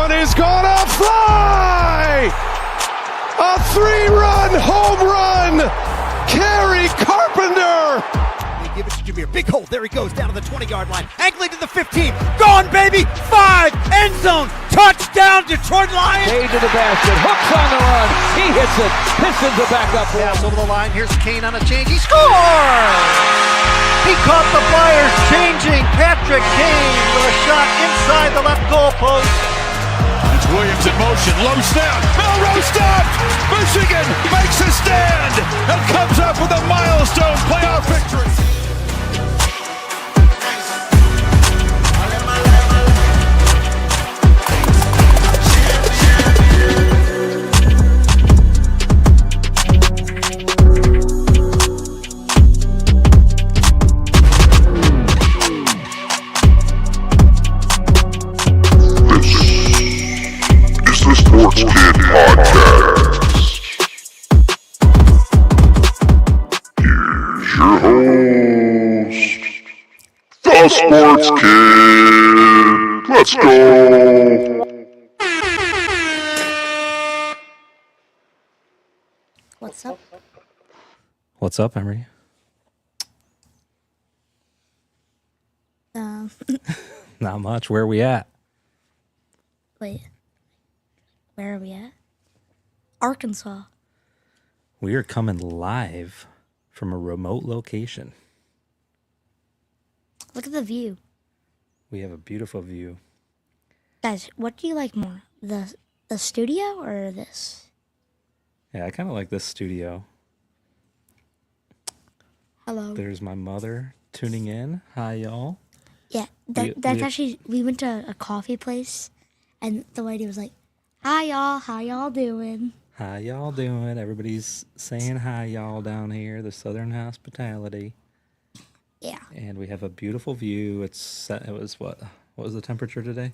one is gonna fly! A 3-run home run! Kerry Carpenter! They give it to Jameer. Big hole. There he goes down to the 20-yard line. Angling to the 15. Gone, baby! 5! End zone! Touchdown, Detroit Lions! Cade to the basket. Hooks on the run. He hits it. Pistons are back up. Pass over the line. Here's Kane on a change. He scores! He caught the Flyers changing. Patrick Kane with a shot inside the left goal post. It's Williams in motion. Low snap. Melrose stopped! Michigan makes a stand and comes up with a milestone playoff victory. Sports Kid Podcast. Here's your host, the Sports Kid. Let's go. What's up? What's up, Emery? Not much. Where are we at? Wait. Where are we at? Arkansas. We are coming live from a remote location. Look at the view. We have a beautiful view. Guys, what do you like more? The studio or this? Yeah, I kind of like this studio. Hello. There's my mother tuning in. Hi, y'all. Yeah, actually, we went to a coffee place, and the lady was like, "Hi, y'all. How y'all doing?" How y'all doing? Everybody's saying hi, y'all, down here. The Southern Hospitality. Yeah. And we have a beautiful view. It was what? What was the temperature today?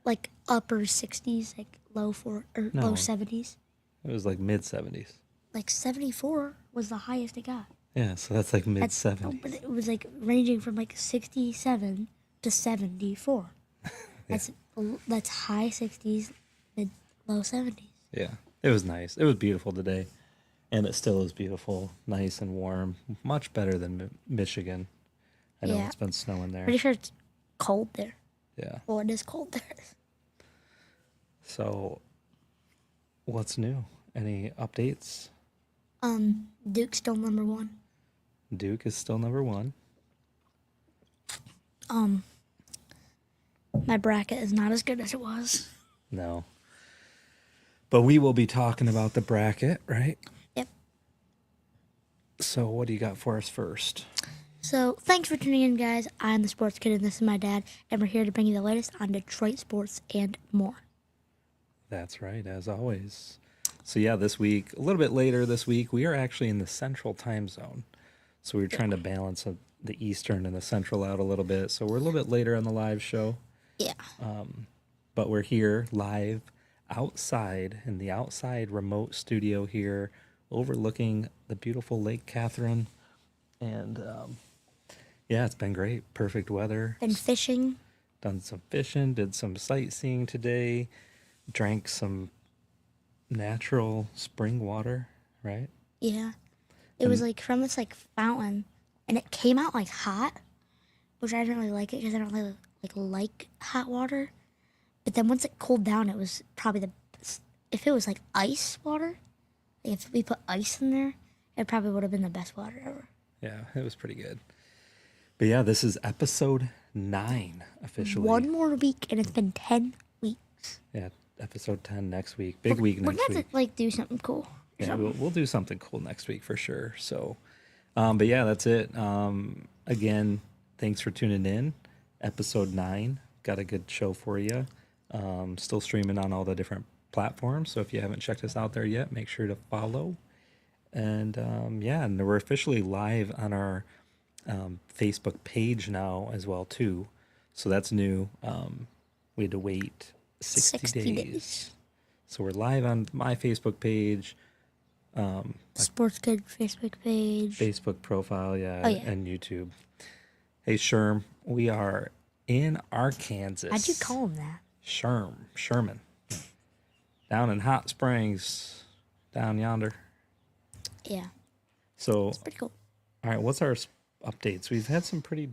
Like upper 60s, like low 70s. It was like mid 70s. Like 74 was the highest it got. Yeah, so that's like mid 70s. But it was like ranging from like 67 to 74. That's high 60s, low 70s. Yeah, it was nice. It was beautiful today, and it still is beautiful, nice and warm. Much better than Michigan. I know it's been snowing there. Pretty sure it's cold there. Yeah. Well, it is cold there. So, what's new? Any updates? Duke's still number 1. Duke is still number 1. My bracket is not as good as it was. No. But we will be talking about the bracket, right? Yep. So what do you got for us first? So thanks for tuning in, guys. I'm the Sports Kid, and this is my dad, and we're here to bring you the latest on Detroit sports and more. That's right, as always. So yeah, this week, a little bit later this week, we are actually in the Central Time Zone. So we were trying to balance the Eastern and the Central out a little bit. So we're a little bit later on the live show. Yeah. But we're here live outside in the outside remote studio here overlooking the beautiful Lake Catherine. And yeah, it's been great. Perfect weather. Been fishing. Done some fishing, did some sightseeing today, drank some natural spring water, right? Yeah. It was like from this like fountain, and it came out like hot, which I didn't really like it because I don't really like hot water. But then once it cooled down, it was probably the best. If it was like ice water, like if we put ice in there, it probably would have been the best water ever. Yeah, it was pretty good. But yeah, this is episode 9 officially. One more week, and it's been 10 weeks. Yeah, episode 10 next week. Big week next we're gonna week. have to like do something cool. Yeah, we'll do something cool next week for sure. So, but yeah, that's it. Again, thanks for tuning in. Episode 9, got a good show for you. Still streaming on all the different platforms. So if you haven't checked us out there yet, make sure to follow. And yeah, and we're officially live on our Facebook page now as well too. So that's new. We had to wait 60 days. So we're live on my Facebook page. Sports Kid Facebook page. Facebook profile, yeah, Oh, yeah. and YouTube. Hey, Sherm, we are in Arkansas. How'd you call him that? Sherman. Down in Hot Springs, down yonder. Yeah, So, pretty cool. all right, what's our updates? We've had some pretty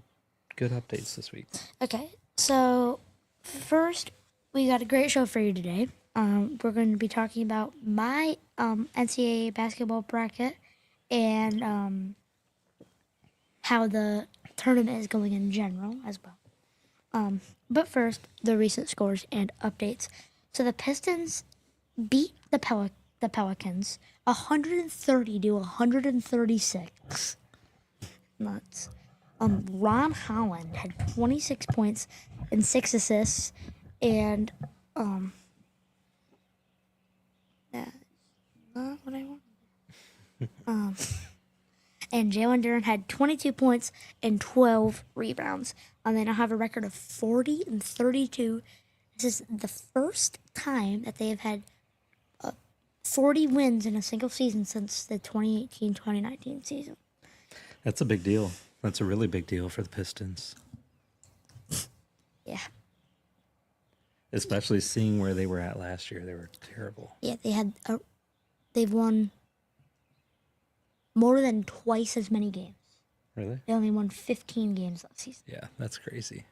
good updates this week. Okay, so first we got a great show for you today. We're going to be talking about my NCAA basketball bracket and how the tournament is going in general as well. But first, the recent scores and updates. So the Pistons beat the Pelicans 130 to 136. Nuts. Ron Holland had 26 points and 6 assists, and that's not what I want. And Jalen Duren had 22 points and 12 rebounds. They now have a record of 40 and 32. This is the first time that they have had 40 wins in a single season since the 2018-2019 season. That's a big deal. That's a really big deal for the Pistons. Yeah. Especially seeing where they were at last year. They were terrible. Yeah, they've won more than twice as many games. Really? They only won 15 games last season. Yeah, that's crazy.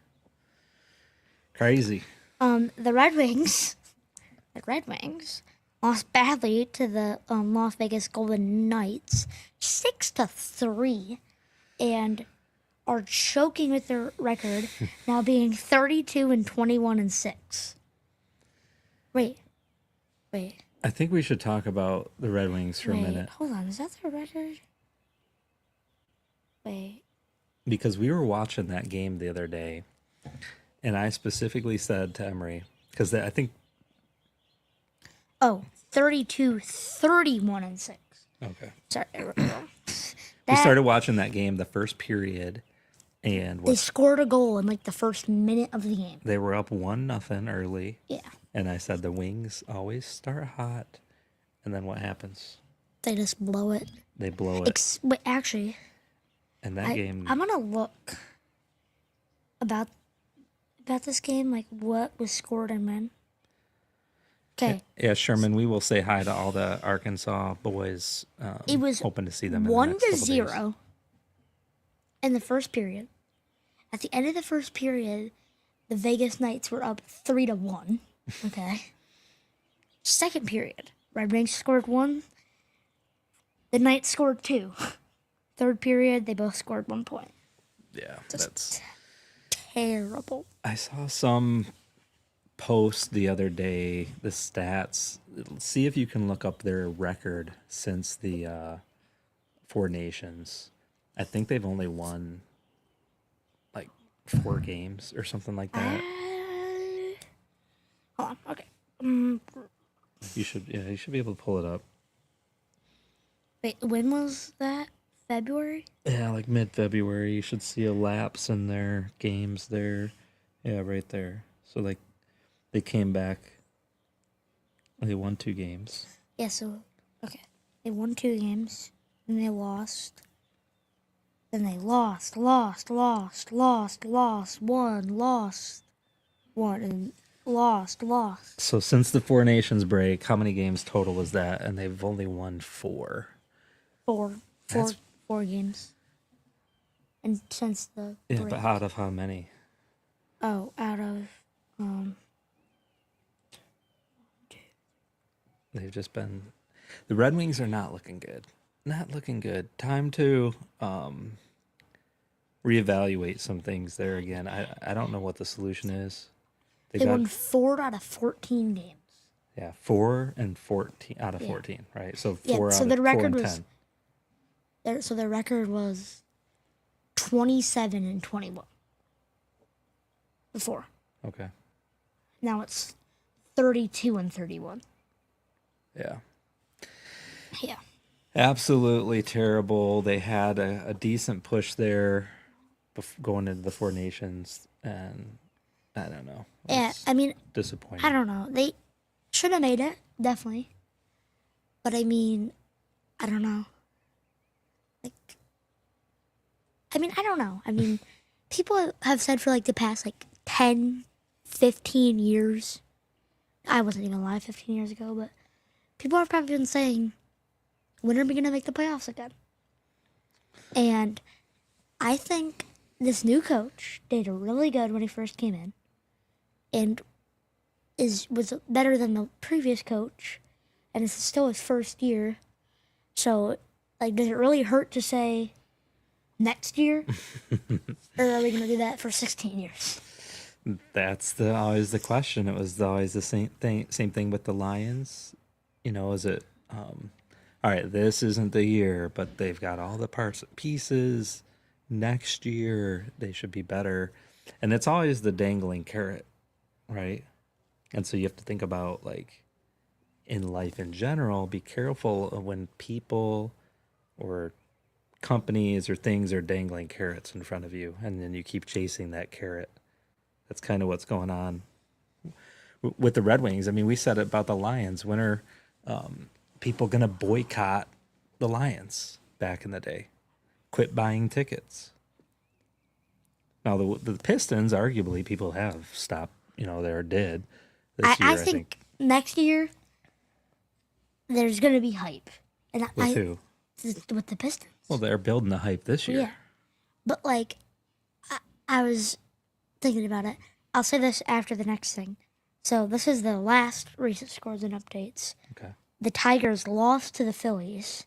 Crazy. The Red Wings lost badly to the Las Vegas Golden Knights, 6-3, and are choking with their record, now being 32 and 21 and 6. Wait. I think we should talk about the Red Wings for a minute. Hold on, is that their record? Wait. Because we were watching that game the other day, and I specifically said to Emery, because I think... Oh, 32, 31 and 6. Okay. Sorry. We started watching that game the first period, and They scored a goal in like the first minute of the game. they were up 1-0 early. Yeah. And I said the Wings always start hot, and then what happens? They just blow it. They blow it. Wait, actually, And that game... I'm gonna look about this game, like what was scored and when. Okay. Yeah, Sherman, we will say hi to all the Arkansas boys. It was hoping to see them in the next couple days. 1-0 in the first period. At the end of the first period, the Vegas Knights were up 3-1. Okay. Second period, Red Wings scored 1. The Knights scored 2. Third period, they both scored 1 point. Yeah, Just that's terrible. I saw some post the other day, the stats. See if you can look up their record since the Four Nations. I think they've only won like 4 games or something like that. Hold on. Okay. You should be able to pull it up. Wait, when was that? February? Yeah, like mid-February. You should see a lapse in their games there. Yeah, right there. So like they came back. They won 2 games. Yeah, so, okay. They won 2 games, and they lost. Then they lost, won, lost, won, and lost. So since the Four Nations break, how many games total was that? And they've only won 4. Four games. And since the Yeah, break. but out of how many? Oh, out of, They've just been... The Red Wings are not looking good. Not looking good. Time to reevaluate some things there again. I don't know what the solution is. they won 4 out of 14 games. Yeah, 4 and 14 out of 14, right? So 4 so out the of 4 record and was 10. So their record was 27 and 21 before. Okay. Now it's 32 and 31. Yeah. Yeah. Absolutely terrible. They had a decent push there going into the Four Nations, and I don't know. Yeah, It's I mean, disappointing. I don't know. They should have made it, definitely. But I mean, I don't know. I don't know. I mean, people have said for like the past like 10, 15 years. I wasn't even alive 15 years ago, but people have probably been saying, when are we going to make the playoffs again? And I think this new coach did really good when he first came in and was better than the previous coach, and this is still his first year. So, like, does it really hurt to say next year? Or are we going to do that for 16 years? That's always the question. It was always the same thing with the Lions. You know, is it all right, this isn't the year, but they've got all the parts and pieces. Next year they should be better. And it's always the dangling carrot, right? And so you have to think about, like, in life in general, be careful of when people or companies or things are dangling carrots in front of you, and then you keep chasing that carrot. That's kind of what's going on with the Red Wings. I mean, we said it about the Lions. When are people going to boycott the Lions back in the day? Quit buying tickets. Now, the Pistons, arguably, people have stopped, they did this year, I think next year there's going to be hype. And With who? With the Pistons. Well, they're building the hype this year. Yeah. But, like, I was thinking about it. I'll say this after the next thing. So this is the last recent scores and updates. Okay. The Tigers lost to the Phillies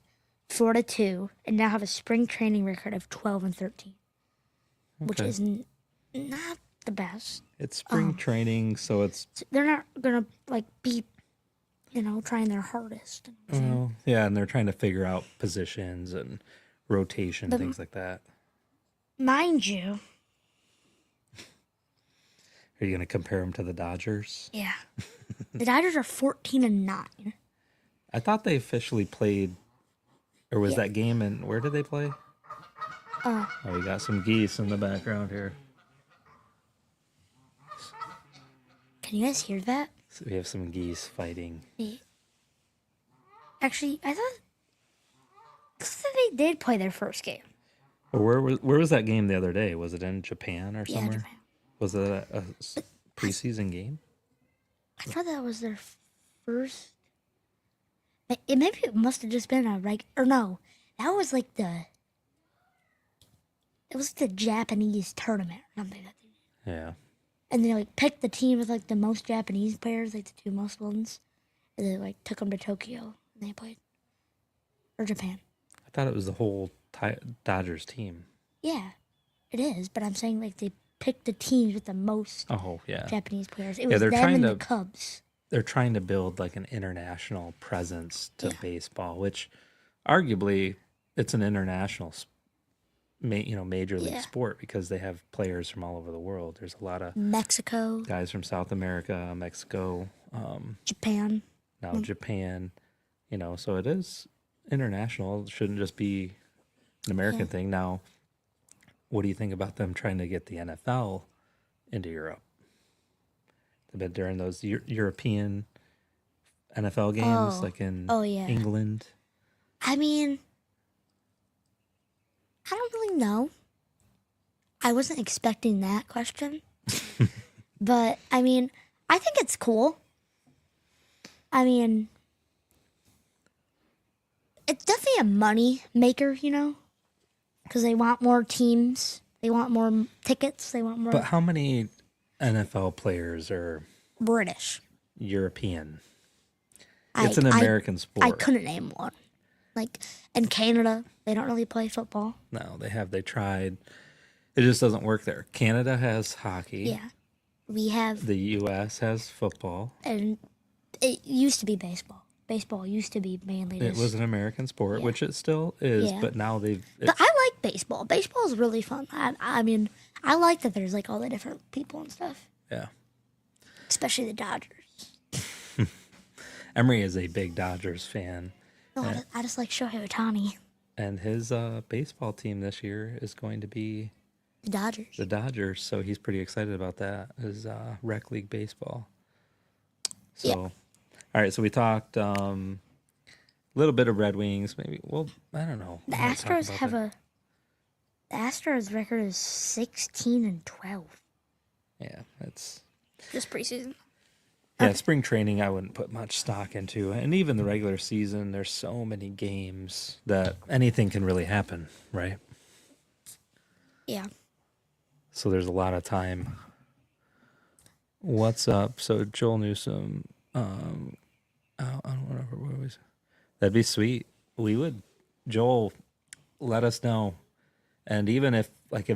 4-2 and now have a spring training record of 12-13, which is not the best. It's spring training, so They're not gonna be, trying their hardest. yeah, and they're trying to figure out positions and rotation, things like that. Mind you, Are you going to compare them to the Dodgers? yeah, the Dodgers are 14-9. I thought they officially played, or was that game in, where did they play? Oh, we got some geese in the background here. Can you guys hear that? So we have some geese fighting. Actually, I thought they did play their first game. Well, where was that game the other day? Was it in Japan or somewhere? Yeah, Japan. Was it a preseason game? I thought that was their first. Maybe it must have just been or no, that was like it was the Japanese tournament or something that they did. Yeah. And they picked the team with the most Japanese players, the two most ones, and they took them to Tokyo and they played, or Japan. I thought it was the whole Dodgers team. Yeah, it is. But I'm saying they picked the teams with the most Japanese players. It was them and the Cubs. They're trying to build an international presence to baseball, which arguably it's an international, major league sport because they have players from all over the world. There's a lot of Mexico, guys from South America, Mexico, Japan. Now Japan, so it is international. It shouldn't just be an American thing. Now, what do you think about them trying to get the NFL into Europe? They've been during those European NFL games, in England. I mean, I don't really know. I wasn't expecting that question. But, I mean, I think it's cool. I mean, it's definitely a money maker, because they want more teams. They want more tickets. They want more. But how many NFL players are British? European. It's an American sport. I couldn't name one. In Canada, they don't really play football. No, they tried. It just doesn't work there. Canada has hockey. Yeah. We have. The U.S. has football. And it used to be baseball. Baseball used to be mainly It was an American sport, which it still is, but now But I like baseball. Baseball is really fun. I mean, I like that there's all the different people and stuff. Yeah. Especially the Dodgers. Emery is a big Dodgers fan. No, I just like Shohei Ohtani. And his baseball team this year is going to be The Dodgers. So he's pretty excited about that. His rec league baseball. So, all right. So we talked a little bit of Red Wings. Maybe. Well, I don't know. The Astros have the Astros record is 16-12. Yeah, that's Just preseason. Yeah, spring training I wouldn't put much stock into. And even the regular season, there's so many games that anything can really happen, right? Yeah. So there's a lot of time. What's up? So Joel Newsom, I don't know what was. That'd be sweet. We would, Joel, let us know. And even if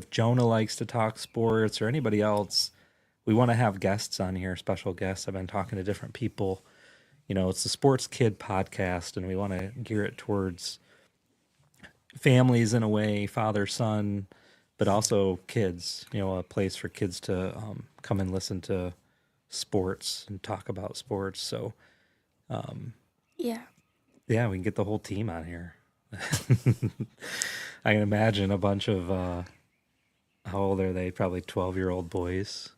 Jonah likes to talk sports or anybody else, we want to have guests on here, special guests. I've been talking to different people. You know, it's the Sports Kid podcast, and we want to gear it towards families in a way, father, son, but also kids, you know, a place for kids to come and listen to sports and talk about sports. So, Yeah. yeah, we can get the whole team on here. I can imagine a bunch of, how old are they? Probably 12-year-old boys.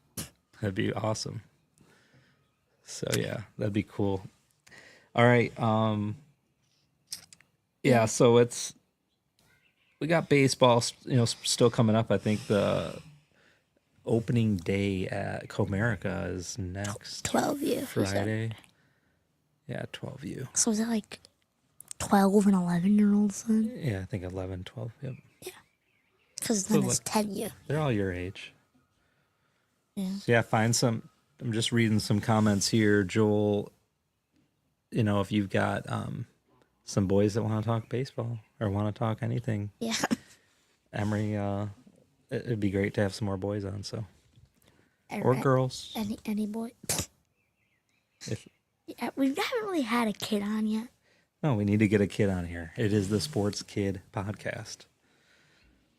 That'd be awesome. So, yeah, that'd be cool. All right. Yeah, so we got baseball, you know, still coming up. I think the opening day at Comerica is next 12U. Friday. Yeah, 12U. So is it like 12 and 11-year-olds then? Yeah, I think 11, 12. Yep. Because then So it's 10U. They're all your age. Yeah. So yeah, find some. I'm just reading some comments here, Joel. You know, if you've got some boys that want to talk baseball or want to talk anything, Yeah. Emery, it'd be great to have some more boys on. So or Or girls. Any boy. If, Yeah, we haven't really had a kid on yet. no, we need to get a kid on here. It is the Sports Kid podcast.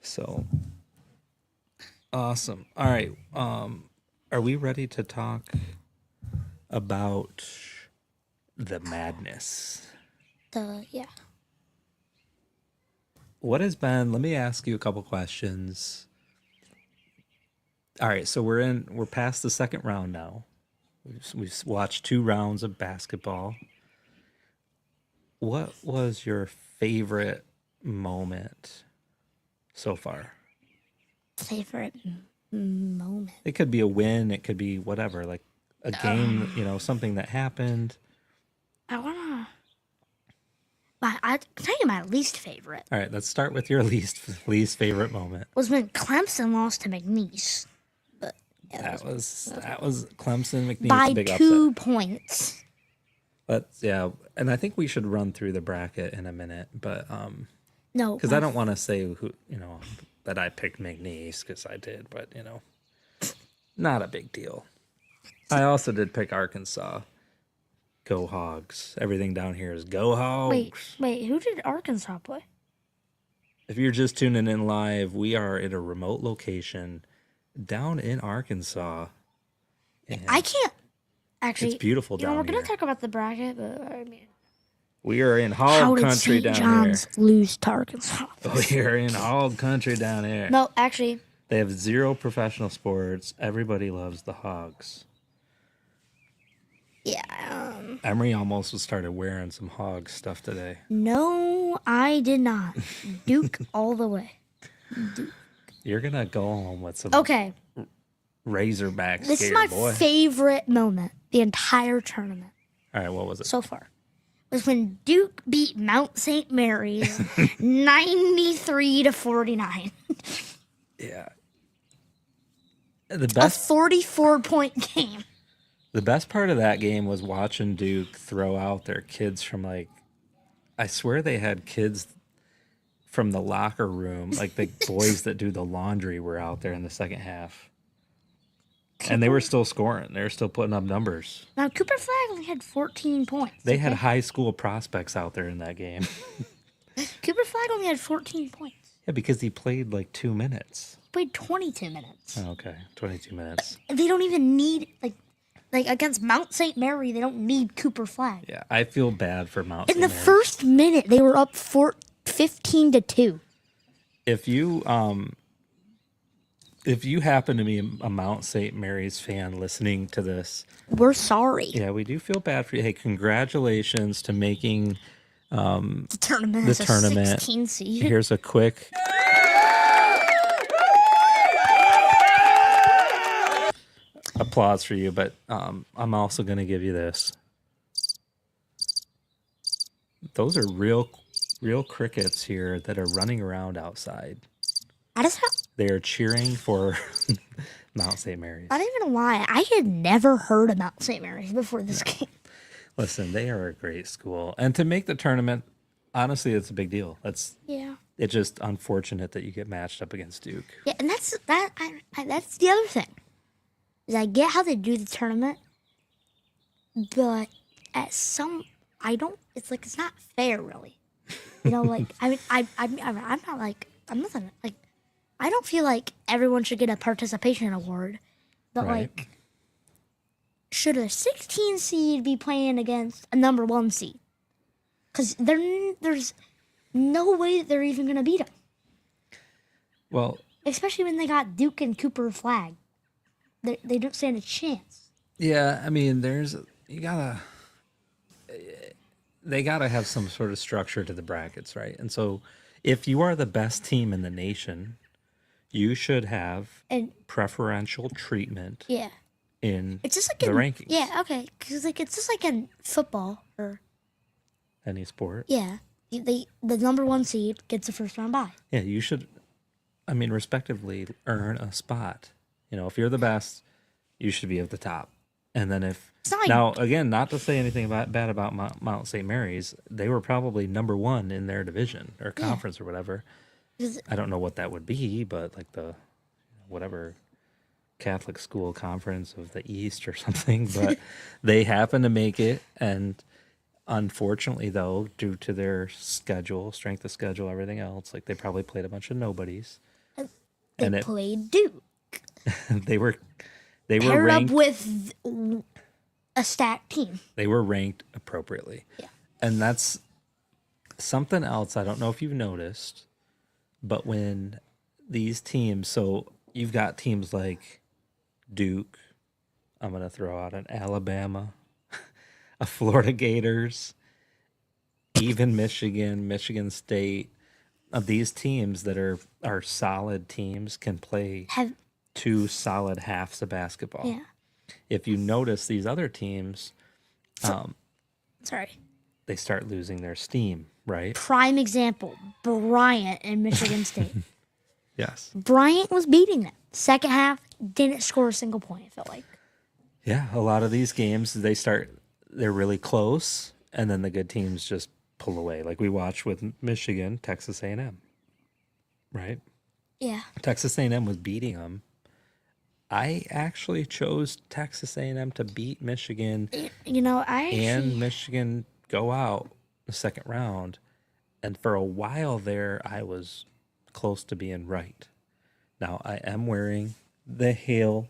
So awesome. All right. Are we ready to talk about the madness? Yeah. What has been, let me ask you a couple questions. All right, so we're past the second round now. We've watched 2 rounds of basketball. What was your favorite moment so far? Favorite moment. It could be a win, it could be whatever, like a game, you know, something that happened. I wanna. I can tell you my least favorite All right, let's start with your least favorite moment. was when Clemson lost to McNeese. But yeah, That was Clemson McNeese by big 2 upset. points. But yeah, and I think we should run through the bracket in a minute, but No, because I don't want to say who, you know, that I picked McNeese because I did, but you know, not a big deal. I also did pick Arkansas. Go Hogs! Everything down here is go Hogs. Wait. Who did Arkansas play? If you're just tuning in live, we are at a remote location down in Arkansas. And I can't actually. It's beautiful You know, down we're gonna here. talk about the bracket, but I mean, We are in how hog did country St. down John's lose to Arkansas? here. We are in hog country down here. No, actually, They have 0 professional sports. Everybody loves the Hogs. yeah. Emery almost started wearing some hog stuff today. No, I did not. Duke all the way. You're gonna go home with some Okay, Razorbacks this is gear, my boy. favorite moment the entire tournament All right, what was it? so far. Was when Duke beat Mount St. Mary's 93-49. Yeah. The A best 44-point game. the best part of that game was watching Duke throw out their kids from like, I swear they had kids from the locker room, like the boys that do the laundry were out there in the second half. And they were still scoring. They were still putting up numbers. Now, Cooper Flag only had 14 points. They had okay? high school prospects out there in that game. Cooper Flag only had 14 points. Yeah, because he played like 2 minutes. He played 22 minutes. Oh, okay, 22 minutes. They don't even need, like against Mount St. Mary, they don't need Cooper Flag. Yeah, I feel bad for Mount In St. the Mary's. first minute, they were up 15-2. If you happen to be a Mount St. Mary's fan listening to this, We're sorry. yeah, we do feel bad for you. Hey, congratulations to making The tournament the is a tournament. 16 seed. Here's a quick. applause for you, but I'm also going to give you this. Those are real crickets here that are running around outside. I just They are cheering for Mount St. Mary's. not even lie. I had never heard about St. Mary's before this game. Listen, they are a great school, and to make the tournament, honestly, it's a big deal. Yeah. It's just unfortunate that you get matched up against Duke. Yeah, and that's the other thing. Is I get how they do the tournament, but I don't. It's like it's not fair, really. You know, like I mean, I'm not like I'm nothing like. I don't feel like everyone should get a participation award, but Right. like, should a 16 seed be playing against a number 1 seed? Because there's no way that they're even gonna beat them. Well, Especially when they got Duke and Cooper flag. They don't stand a chance. yeah, I mean, they gotta have some sort of structure to the brackets, right? And so, if you are the best team in the nation, you should have And preferential treatment yeah, in it's just like the in, rankings. Yeah, okay, because like it's just like in football or Any sport. yeah, the number 1 seed gets a first round bye. Yeah, you should, I mean, respectively, earn a spot. You know, if you're the best, you should be at the top. And then if It's not like- now again, not to say anything bad about Mount St. Mary's, they were probably number 1 in their division or conference or whatever. 'Cause- I don't know what that would be, but like the whatever Catholic school conference of the East or something. But they happen to make it, and unfortunately, though, due to their schedule, strength of schedule, everything else, like they probably played a bunch of nobodies. They And it- played Duke. They were Paired ranked. up with a stacked team. They were ranked appropriately. Yeah. And that's something else. I don't know if you've noticed, but when these teams, so you've got teams like Duke, I'm going to throw out an Alabama, a Florida Gators, even Michigan State. Of these teams that are solid teams can play Have 2 solid halves of basketball. yeah. If you notice these other teams, Sorry. they start losing their steam, right? Prime example: Bryant and Michigan State. Yes. Bryant was beating them. Second half, didn't score a single point. It felt like. Yeah, a lot of these games they're really close, and then the good teams just pull away. Like we watched with Michigan, Texas A&M, right? Yeah. Texas A&M was beating them. I actually chose Texas A&M to beat Michigan You know, and Michigan go out the second round, and for a while there, I was close to being right. Now I am wearing the Hail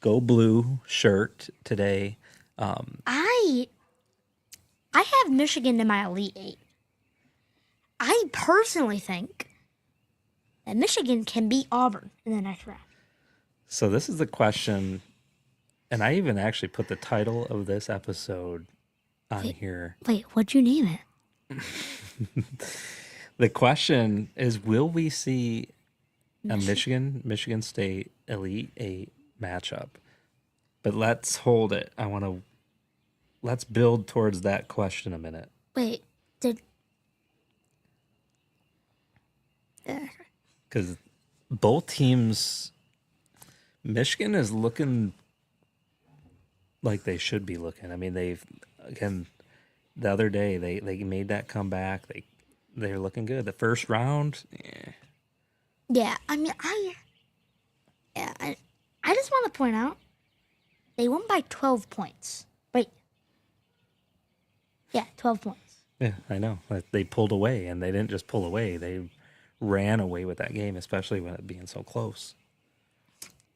Go Blue shirt today. I have Michigan in my Elite 8. I personally think that Michigan can beat Auburn in the next round. So this is the question, and I even actually put the title of this episode on here. Wait, what'd you name it? The question is, will we see a Michigan State Elite 8 matchup? But let's hold it. Let's build towards that question a minute. Wait, did Because both teams, Michigan is looking like they should be looking. I mean, the other day they made that comeback. They're looking good. The first round, yeah? I mean, I just want to point out they won by 12 points. Wait, yeah, 12 points. yeah, I know. Like, they pulled away, and they didn't just pull away. They ran away with that game, especially with it being so close.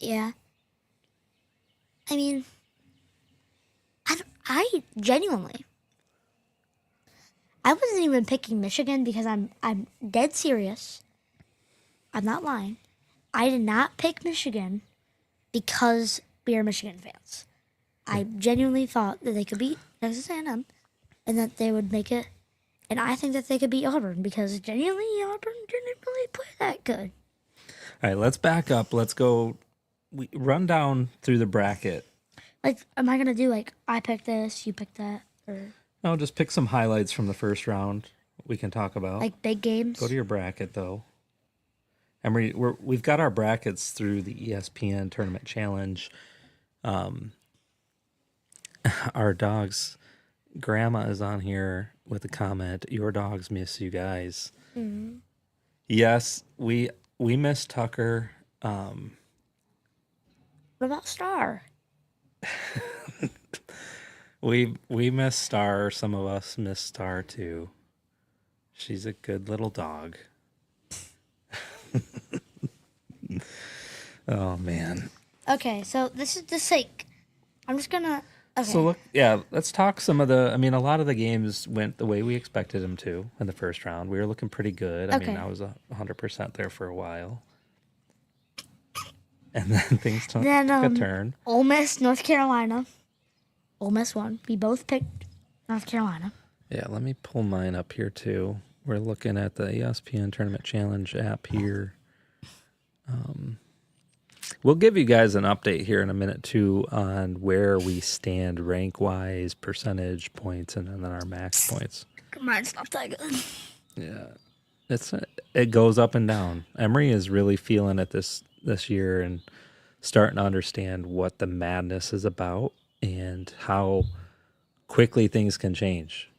Yeah. I mean, I genuinely, I wasn't even picking Michigan because I'm dead serious. I'm not lying. I did not pick Michigan because we are Michigan fans. I genuinely thought that they could beat Texas A&M and that they would make it. And I think that they could beat Auburn because genuinely Auburn didn't really play that good. All right, let's back up. Let's go we run down through the bracket. Like, am I gonna do like I picked this, you picked that, or No, just pick some highlights from the first round we can talk about. like big games? Go to your bracket though. Emery, we've got our brackets through the ESPN Tournament Challenge. Our dog's grandma is on here with a comment. Your dogs miss you guys. Mm-hmm. Yes, we miss Tucker. What about Star? We miss Star. Some of us miss Star too. She's a good little dog. Oh man. Okay, so this is just like I'm just gonna. Okay. So look, let's talk some of the. I mean, a lot of the games went the way we expected them to in the first round. We were looking pretty good. I mean, I was 100% there for a while, and then things took a turn. Ole Miss, North Carolina. Ole Miss won. We both picked North Carolina. Yeah, let me pull mine up here too. We're looking at the ESPN Tournament Challenge app here. We'll give you guys an update here in a minute too on where we stand rank-wise, percentage points, and then our max points. Mine's not that good. Yeah, it goes up and down. Emery is really feeling it this year and starting to understand what the madness is about and how quickly things can change.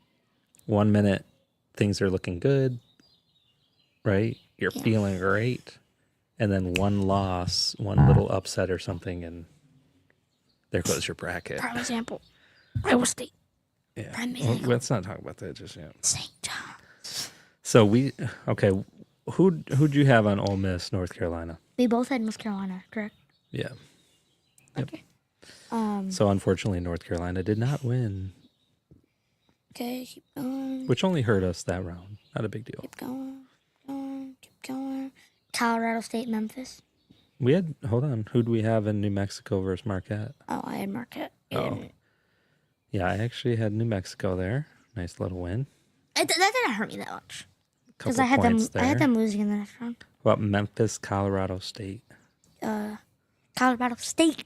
1 minute, things are looking good, right? You're feeling great. And then one loss, one little upset or something, and there goes your bracket. Prime example, Iowa State. Yeah. Well, let's not talk about that just yet. St. John's. So who'd you have on Ole Miss, North Carolina? We both had North Carolina, correct? Yeah. Yep. Okay. So unfortunately, North Carolina did not win. Okay, keep going. Which only hurt us that round. Not a big deal. Keep going, keep going. Colorado State, Memphis. We had, hold on, who'd we have in New Mexico versus Marquette? Oh, I had Marquette. Oh. Yeah, I actually had New Mexico there. Nice little win. That didn't hurt me that much. Because I I had them losing in the next round. What about Memphis, Colorado State? Colorado State.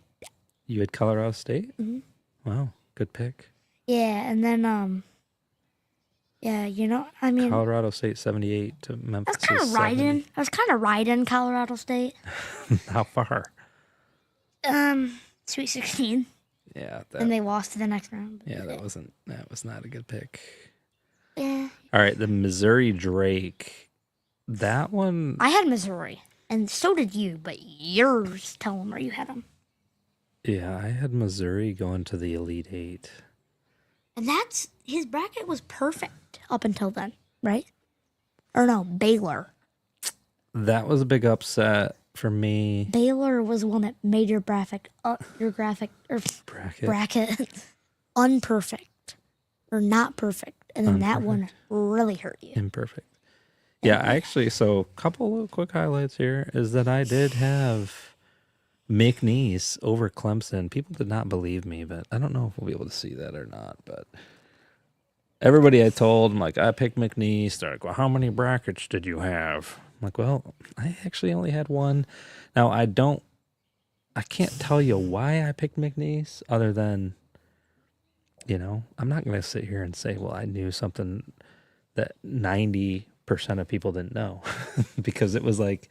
You had Colorado State? Mm-hmm. Wow, good pick. Yeah, and then I mean, Colorado State 78 to Memphis. I was kind of riding Colorado State. How far? Sweet 16. Yeah, and they lost to the next round. Yeah, that was not a good pick. Yeah. All right, the Missouri Drake. That one. I had Missouri, and so did you, but yours. Tell them where you had them. Yeah, I had Missouri going to the Elite Eight. And his bracket was perfect up until then, right? Or no, Baylor. That was a big upset for me. Baylor was one that made your bracket unperfect or not perfect, and then that one really hurt you. Imperfect. Yeah, actually, so a couple of quick highlights here is that I did have McNeese over Clemson. People did not believe me, but I don't know if we'll be able to see that or not. But everybody I told, I'm like, I picked McNeese. They're like, well, how many brackets did you have? I'm like, well, I actually only had one. Now, I can't tell you why I picked McNeese other than, I'm not going to sit here and say, well, I knew something that 90% of people didn't know because it was like,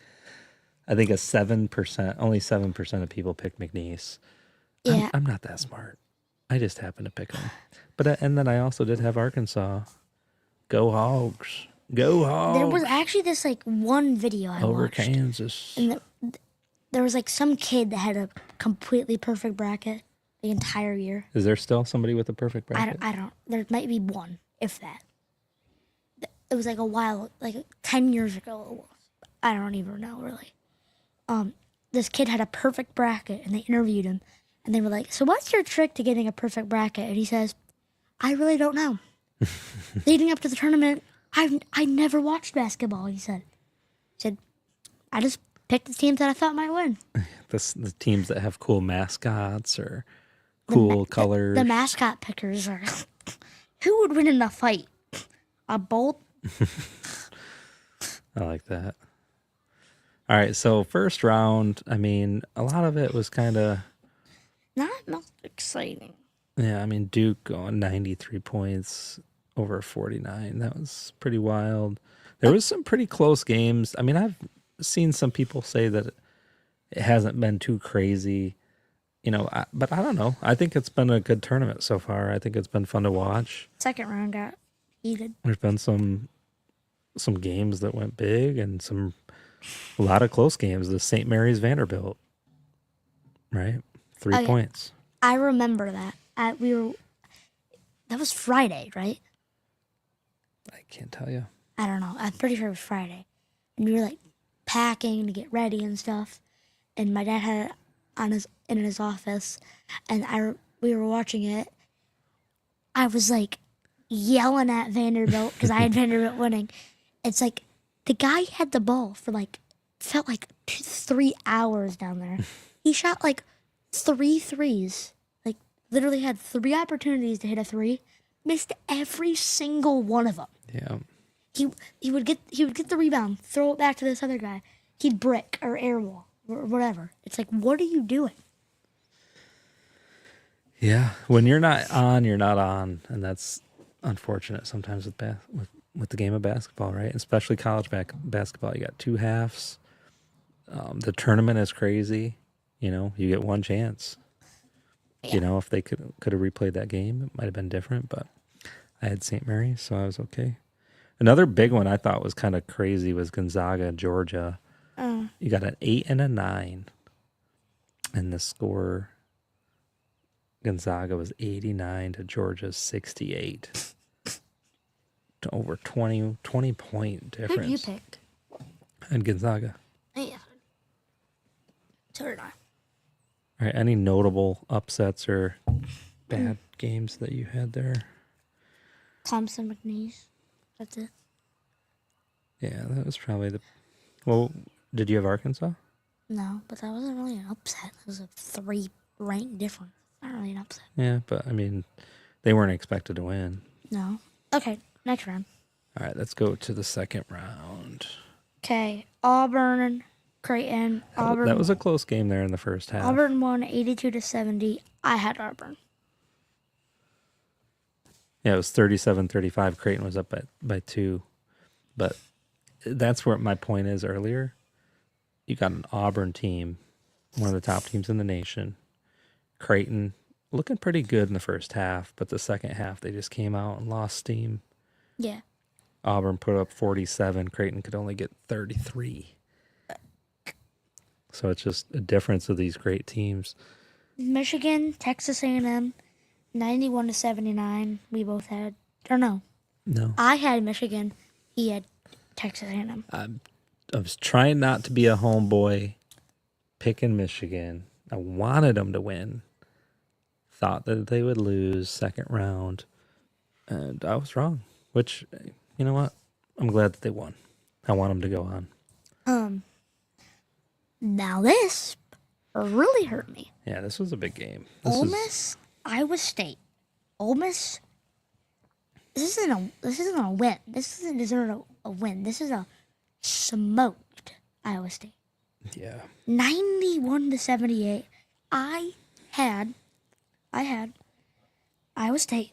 I think only 7% of people picked McNeese. Yeah. I'm not that smart. I just happened to pick them. But and then I also did have Arkansas. Go Hogs. Go Hogs. There was actually this one video I over watched. Kansas. And there was some kid that had a completely perfect bracket the entire year. Is there still somebody with a perfect bracket? I don't. There might be one, if that. It was a while, 10 years ago. It was. I don't even know really. This kid had a perfect bracket, and they interviewed him, and they were like, "So what's your trick to getting a perfect bracket?" And he says, "I really don't know." Leading up to the tournament, I never watched basketball. He said, "I just picked the teams that I thought might win." The teams that have cool mascots or cool colors. The mascot pickers are. Who would win in a fight? A bolt? I like that. All right, so first round, I mean, a lot of it was kind of, Not most exciting. yeah, I mean, Duke going 93 points over 49. That was pretty wild. There was some pretty close games. I mean, I've seen some people say that it hasn't been too crazy, but I don't know. I think it's been a good tournament so far. I think it's been fun to watch. Second round got heated. There's been some games that went big and a lot of close games. The St. Mary's Vanderbilt, right? 3 Oh, yeah. points. I remember that. That was Friday, right? I can't tell you. I don't know. I'm pretty sure it was Friday. And we were like packing to get ready and stuff. And my dad had it in his office, and we were watching it. I was like yelling at Vanderbilt because I had Vanderbilt winning. It's like the guy had the ball for felt like 3 hours down there. He shot like 3 threes. Like literally had 3 opportunities to hit a 3, missed every single one of them. Yeah. He would get the rebound, throw it back to this other guy. He'd brick or airball or whatever. It's like, what are you doing? Yeah. When you're not on, you're not on, and that's unfortunate sometimes with the game of basketball, right? Especially college basketball. You got 2 halves. The tournament is crazy. You get one chance. Yeah. If they could have replayed that game, it might have been different, but I had St. Mary's, so I was okay. Another big one I thought was kind of crazy was Gonzaga, Georgia. You got an 8 and a 9, and the score, Gonzaga was 89 to Georgia's 68. To over 20 point difference. Who did you pick? And Gonzaga. Yeah. So did I. All right, any notable upsets or bad games that you had there? Clemson McNeese. That's it. Yeah, that was probably well, did you have Arkansas? No, but that wasn't really an upset. It was a 3 rank difference. Not really an upset. Yeah, but I mean, they weren't expected to win. No. Okay, next round. All right, let's go to the second round. Okay, Auburn, Creighton. Auburn. That was a close game there in the first half. Auburn won 82 to 70. I had Auburn. Yeah, it was 37-35. Creighton was up by 2. But that's where my point is earlier. You got an Auburn team, one of the top teams in the nation. Creighton looking pretty good in the first half, but the second half they just came out and lost steam. Yeah. Auburn put up 47. Creighton could only get 33. So it's just a difference of these great teams. Michigan, Texas A&M, 91 to 79. We both had, or no, No. I had Michigan. He had Texas A&M. I was trying not to be a homeboy, picking Michigan. I wanted them to win. Thought that they would lose second round. And I was wrong. Which, you know what? I'm glad that they won. I want them to go on. Now this really hurt me. Yeah, this was a big game. Ole Miss, Iowa State. Ole Miss. This isn't a win. This isn't a win. This is a smoked Iowa State. Yeah. 91 to 78. I had Iowa State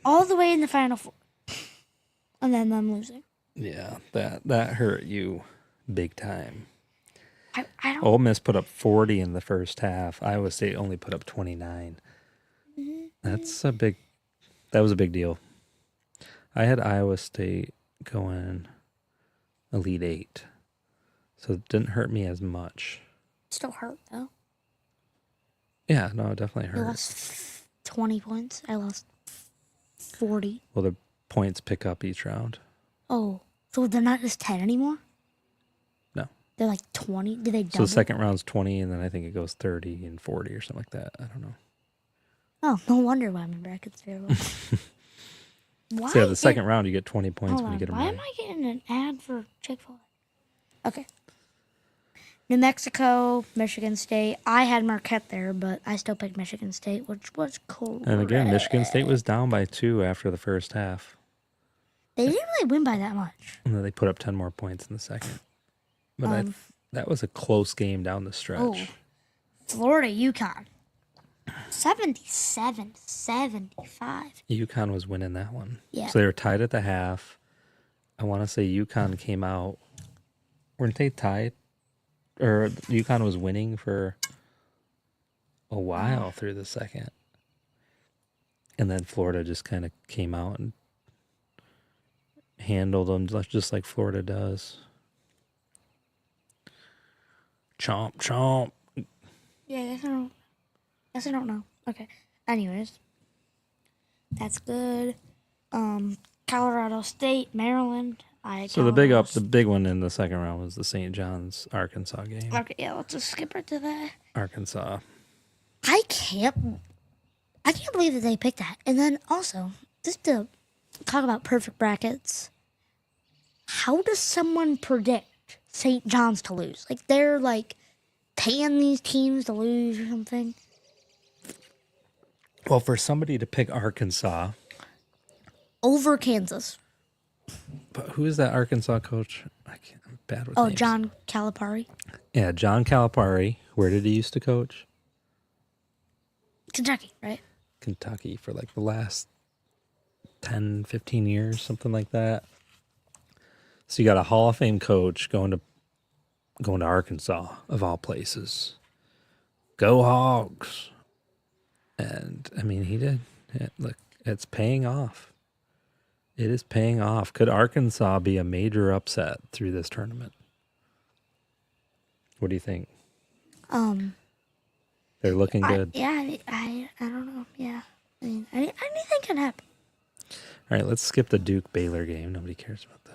all the way in the Final Four, and then them losing. Yeah, that hurt you big time. I don't. Ole Miss put up 40 in the first half. Iowa State only put up 29. That was a big deal. I had Iowa State going Elite 8. So it didn't hurt me as much. Still hurt though. Yeah, no, it definitely You hurt. lost 20 points. I lost 40. Well, the points pick up each round. Oh, so they're not just 10 anymore? No. They're like 20? Do they So double? the second round's 20, and then I think it goes 30 and 40 or something like that. I don't know. Oh, no wonder why my bracket's terrible. Why? So yeah, the second round, you get 20 points Hold when you on. get them Why right. am I getting an ad for Chick-fil-A? Okay. New Mexico, Michigan State. I had Marquette there, but I still picked Michigan State, which was cool. And again, Michigan State was down by 2 after the first half. They didn't really win by that much. And then they put up 10 more points in the second. But that was a close game down the stretch. Oh, Florida, UConn. 77-75. UConn was winning that one. Yeah. So they were tied at the half. I want to say UConn came out. Weren't they tied? Or UConn was winning for a while through the second. And then Florida just kind of came out and handled them just like Florida does. Chomp, chomp. Yeah, I guess I don't know. Okay. Anyways, that's good. Colorado State, Maryland. So the big one in the second round was the St. John's Arkansas game. Okay, yeah, let's just skip right to that. Arkansas. I can't believe that they picked that. And then also, just to talk about perfect brackets, how does someone predict St. John's to lose? Like, they're like paying these teams to lose or something. Well, for somebody to pick Arkansas Over Kansas. But who is that Arkansas coach? I'm bad with names. John Calipari. Yeah, John Calipari. Where did he used to coach? Kentucky, right? Kentucky for like the last 10, 15 years, something like that. So you got a Hall of Fame coach going to Arkansas, of all places. Go Hogs. And, I mean, he did. Look, it's paying off. It is paying off. Could Arkansas be a major upset through this tournament? What do you think? They're looking good. I don't know. Yeah. I mean, anything can happen. All right, let's skip the Duke-Baylor game. Nobody cares about that.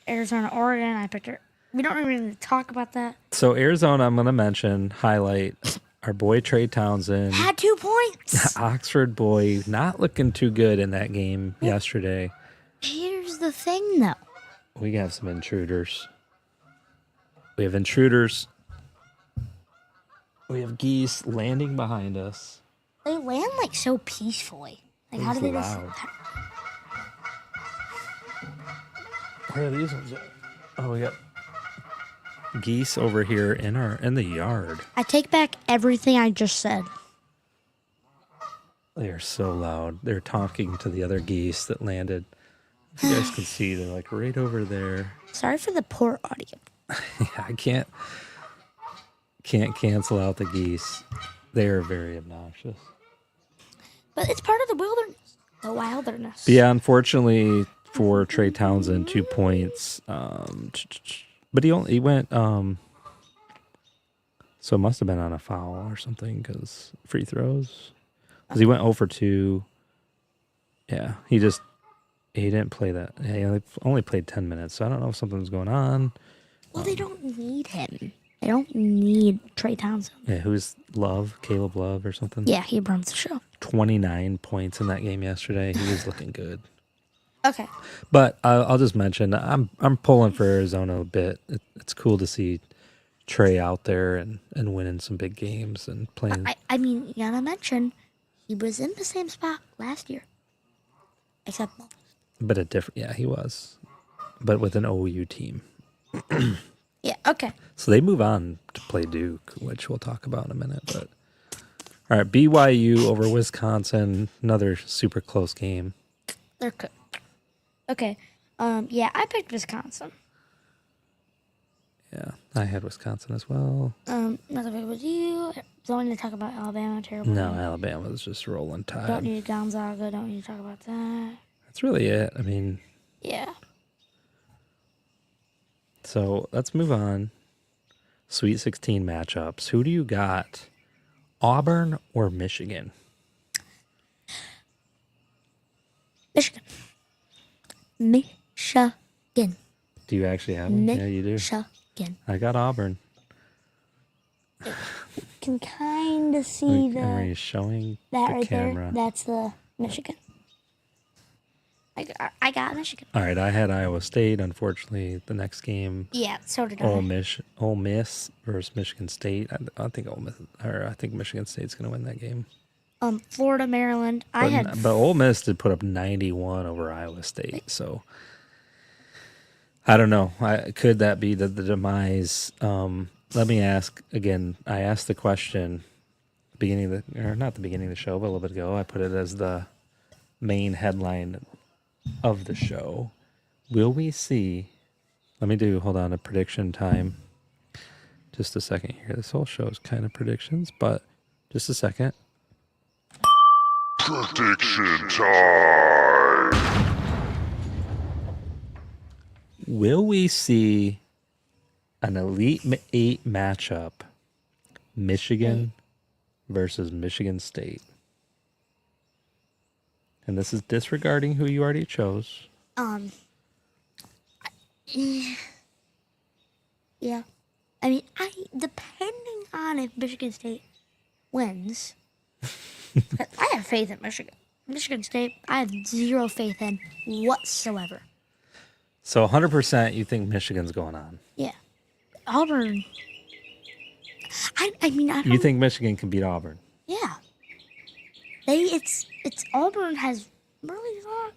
Arizona, Oregon. I picked her. We don't really need to talk about that. So Arizona, I'm going to highlight our boy Trey Townsend. Had 2 points. Oxford boy, not looking too good in that game yesterday. Here's the thing, though. We have some intruders. We have intruders. We have geese landing behind us. They land like so peacefully. Like, how do they just? Loud. Where are these ones at? Oh, we got geese over here in the yard. I take back everything I just said. They are so loud. They're talking to the other geese that landed. You guys can see they're like right over there. Sorry for the poor audio. Yeah, I can't cancel out the geese. They are very obnoxious. But it's part of the wilderness. The wilderness. But yeah, unfortunately for Trey Townsend, 2 points. But he went. So it must have been on a foul or something because free throws. Because he went 0 for 2. Yeah, he didn't play that. He only played 10 minutes, so I don't know if something's going on. Well, they don't need him. They don't need Trey Townsend. Yeah, who's Love? Caleb Love or something? Yeah, he runs the show. 29 points in that game yesterday. He was looking good. Okay. But I'll just mention I'm pulling for Arizona a bit. It's cool to see Trey out there and winning some big games and playing. I mean, you gotta mention he was in the same spot last year, except. But he was, but with an OU team. Yeah. Okay. So they move on to play Duke, which we'll talk about in a minute. But all right, BYU over Wisconsin, another super close game. They're good. Okay. Yeah, I picked Wisconsin. Yeah, I had Wisconsin as well. Nothing big with you. Don't need to talk about Alabama. Terrible. No, Alabama's just rolling tide. Don't need Gonzaga. Don't need to talk about that. That's really it. I mean. Yeah. So let's move on. Sweet 16 matchups. Who do you got? Auburn or Michigan? Michigan. Michigan. Do you actually have them? Yeah, you do. Michigan. I got Auburn. You can kind of see Are you showing that the right camera? there. That's the Michigan. I got Michigan. All right, I had Iowa State. Unfortunately, the next game. Yeah, so did Ole I. Miss versus Michigan State. I think Michigan State's going to win that game. Florida, Maryland. But Ole Miss did put up 91 over Iowa State, so I don't know. Could that be the demise? Let me ask again. I asked the question not the beginning of the show, but a little bit ago. I put it as the main headline of the show. Will we see? Hold on, a prediction time. Just a second here. This whole show is kind of predictions, but just a second. Prediction time. Will we see an Elite Eight matchup, Michigan versus Michigan State? And this is disregarding who you already chose. Yeah. I mean, depending on if Michigan State wins, I have faith in Michigan. Michigan State, I have zero faith in whatsoever. So 100% you think Michigan's going on. Yeah. Auburn. I don't. You think Michigan can beat Auburn? Yeah. It's Auburn has really not.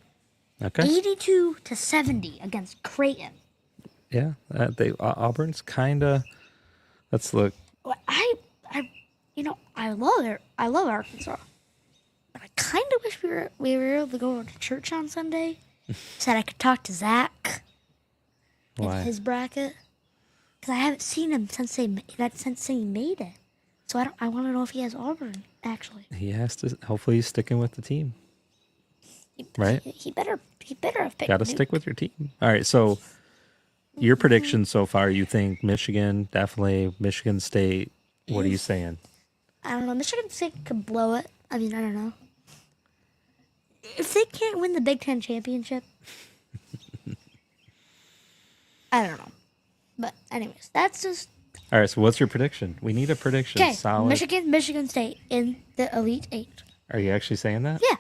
Okay. 82-70 against Creighton. Yeah, Auburn's kind of. Let's look. I love it. I love Arkansas. But I kind of wish we were able to go to church on Sunday, so that I could talk to Zach. Why? In his bracket, because I haven't seen him since he made it. So I want to know if he has Auburn actually. He has to. Hopefully, he's sticking with the team. Right? He better have picked. Got to stick with your team. All right. So, your prediction so far, you think Michigan, definitely Michigan State. What are you saying? I don't know. Michigan State could blow it. I mean, I don't know. If they can't win the Big Ten championship, I don't know. But anyways, that's just. All right. So, what's your prediction? We need a prediction. Okay. Solid. Michigan State in the Elite Eight. Are you actually saying that? Yeah.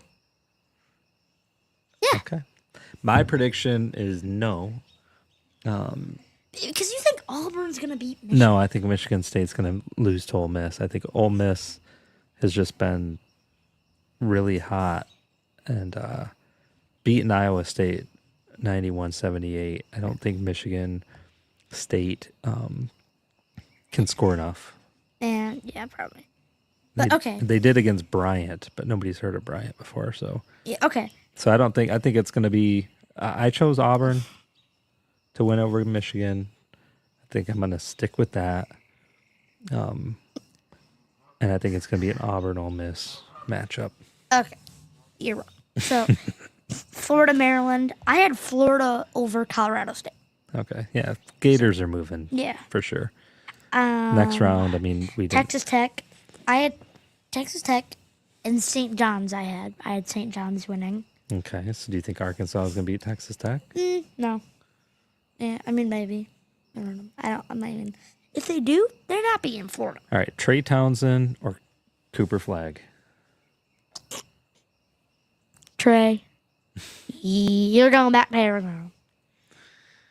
Yeah. Okay. My prediction is no. Because you think Auburn's gonna beat Michigan? No, I think Michigan State's going to lose to Ole Miss. I think Ole Miss has just been really hot and beaten Iowa State 91-78. I don't think Michigan State can score enough. And yeah, probably. But okay. They did against Bryant, but nobody's heard of Bryant before, so. Yeah. Okay. So I think it's going to be. I chose Auburn to win over Michigan. I think I'm going to stick with that. And I think it's going to be an Auburn-Ole Miss matchup. Okay. You're wrong. So, Florida, Maryland. I had Florida over Colorado State. Okay. Yeah. Gators are moving. Yeah. For sure. Next round, I mean, we did. Texas Tech. I had Texas Tech and St. John's. I had St. John's winning. Okay. So do you think Arkansas is going to beat Texas Tech? No. Yeah, I mean, maybe. I don't know. I'm not even. If they do, they're not beating Florida. All right. Trey Townsend or Cooper Flag? Trey. You're going back to Arizona.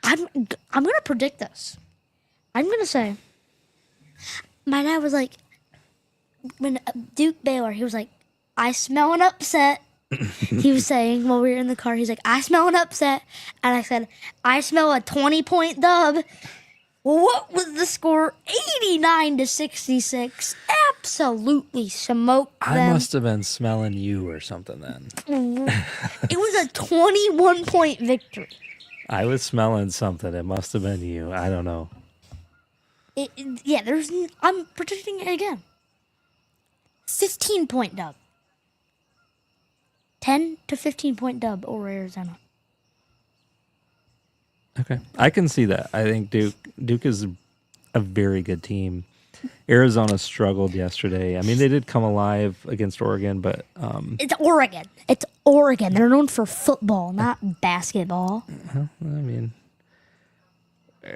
I'm gonna predict this. I'm gonna say. My dad was like, when Duke Baylor, he was like, I smell an upset. He was saying while we were in the car, he's like, I smell an upset. And I said, I smell a 20-point dub. Well, what was the score? 89-66. Absolutely smoked them. I must have been smelling you or something then. It was a 21-point victory. I was smelling something. It must have been you. I don't know. I'm predicting it again. 15-point dub. 10 to 15-point dub over Arizona. Okay. I can see that. I think Duke is a very good team. Arizona struggled yesterday. I mean, they did come alive against Oregon, but It's Oregon. It's Oregon. They're known for football, not basketball. I mean,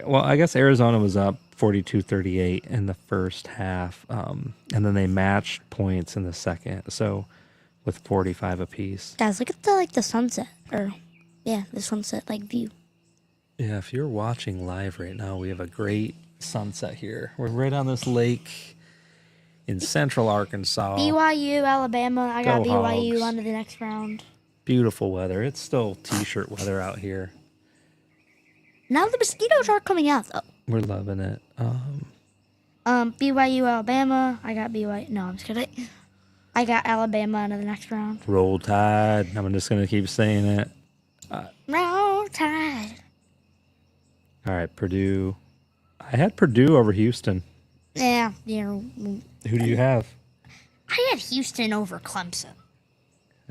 well, I guess Arizona was up 42-38 in the first half, and then they matched points in the second. So with 45 apiece. Guys, look at the sunset, the sunset view. Yeah, if you're watching live right now, we have a great sunset here. We're right on this lake in Central Arkansas. BYU, Alabama. I got Go BYU Hogs. on to the next round. Beautiful weather. It's still t-shirt weather out here. Now the mosquitoes are coming out though. We're loving it. BYU, Alabama. I got BYU. No, I'm just kidding. I got Alabama on to the next round. Roll Tide. I'm just gonna keep saying it. Roll Tide. All right, Purdue. I had Purdue over Houston. Yeah. Who do you have? I had Houston over Clemson,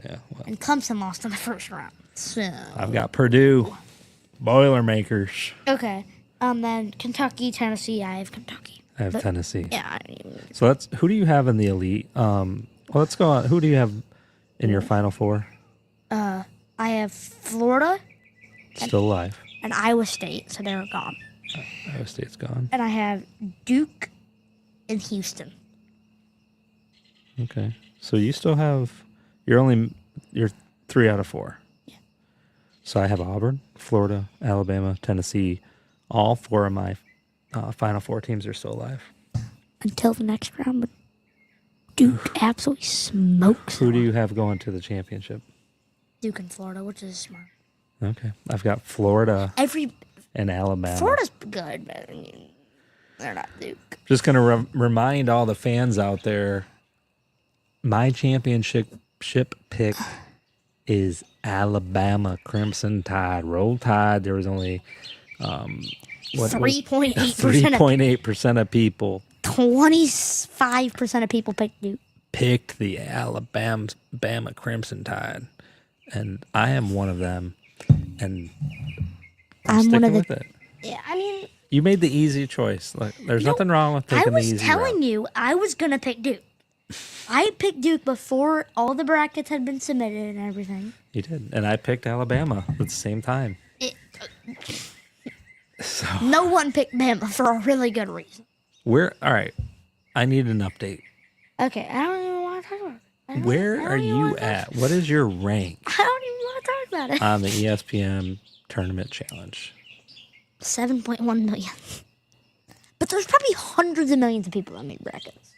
Yeah, well, and Clemson lost in the first round. So I've got Purdue. Boilermakers. okay. Then Kentucky, Tennessee. I have Kentucky. I have But- Tennessee. Yeah. I mean, So that's who do you have in the elite? Well, let's go on. Who do you have in your Final Four? I have Florida Still alive. and Iowa State, so they're gone. Iowa State's gone. And I have Duke and Houston. Okay. So you still have you're 3 out of 4. Yeah. So I have Auburn, Florida, Alabama, Tennessee. All 4 of my Final Four teams are still alive. Until the next round, but Duke absolutely smokes Who do them. you have going to the championship? Duke and Florida, which is smart. Okay. I've got Florida Every and Alabama. Florida's good, but I mean, they're not Duke. Just going to remind all the fans out there, my championship pick is Alabama Crimson Tide. Roll Tide. There was only 3.8%. 3.8% of people 25% of people picked Duke. picked the Alabama Crimson Tide, and I am one of them. And I'm sticking one of the- with it. Yeah, I mean, You made the easy choice. Like, there's no, nothing wrong with I taking the was easy telling route. you I was gonna pick Duke. I picked Duke before all the brackets had been submitted and everything. You did, and I picked Alabama at the same time. So No one picked Bama for a really good reason. we're all right. I need an update. Okay, I don't even want to talk about it. Where are you at? What is your rank I don't even want to talk about it. on the ESPN Tournament Challenge? 7.1 million. But there's probably hundreds of millions of people that made brackets.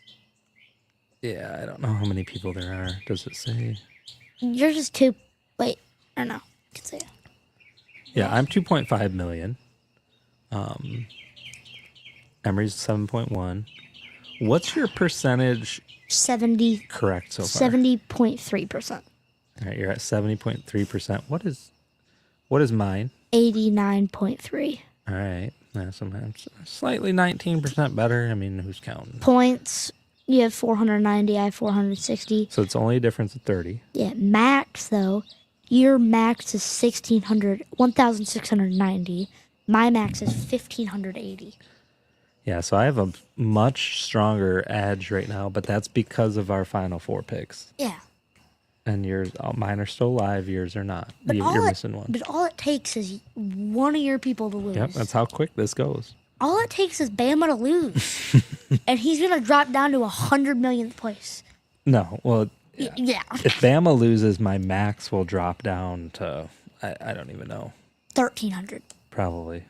Yeah, I don't know how many people there are. Does it say? You're just too. Wait, I don't know. I can say it. Yeah, I'm 2.5 million. Emery's 7.1. What's your percentage 70, correct so far? 70.3%. All right, you're at 70.3%. What is mine? 89.3. All right. Sometimes slightly 19% better. I mean, who's counting? Points, you have 490, I have 460. So it's only a difference of 30. Yeah, max, though, your max is 1,690. My max is 1,580. Yeah, so I have a much stronger edge right now, but that's because of our Final Four picks. Yeah. And mine are still live, yours are not. But You're missing one. But all it takes is one of your people to lose. Yep, that's how quick this goes. All it takes is Bama to lose. And he's going to drop down to 100 millionth place. No, well, Yeah. if Bama loses, my max will drop down to, I don't even know, 1,300. probably.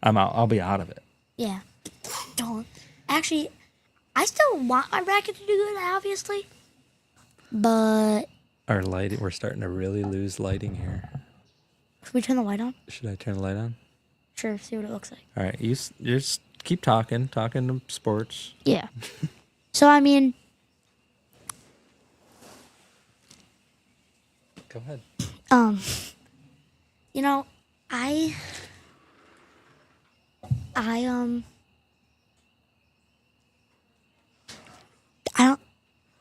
I'm out. I'll be out of it. Yeah. Don't. Actually, I still want my bracket to do good, obviously. But Our lighting, we're starting to really lose lighting here. should we turn the light on? Should I turn the light on? Sure, see what it looks like. All right, you just keep talking to sports. Yeah. So, I mean, Go ahead. you know,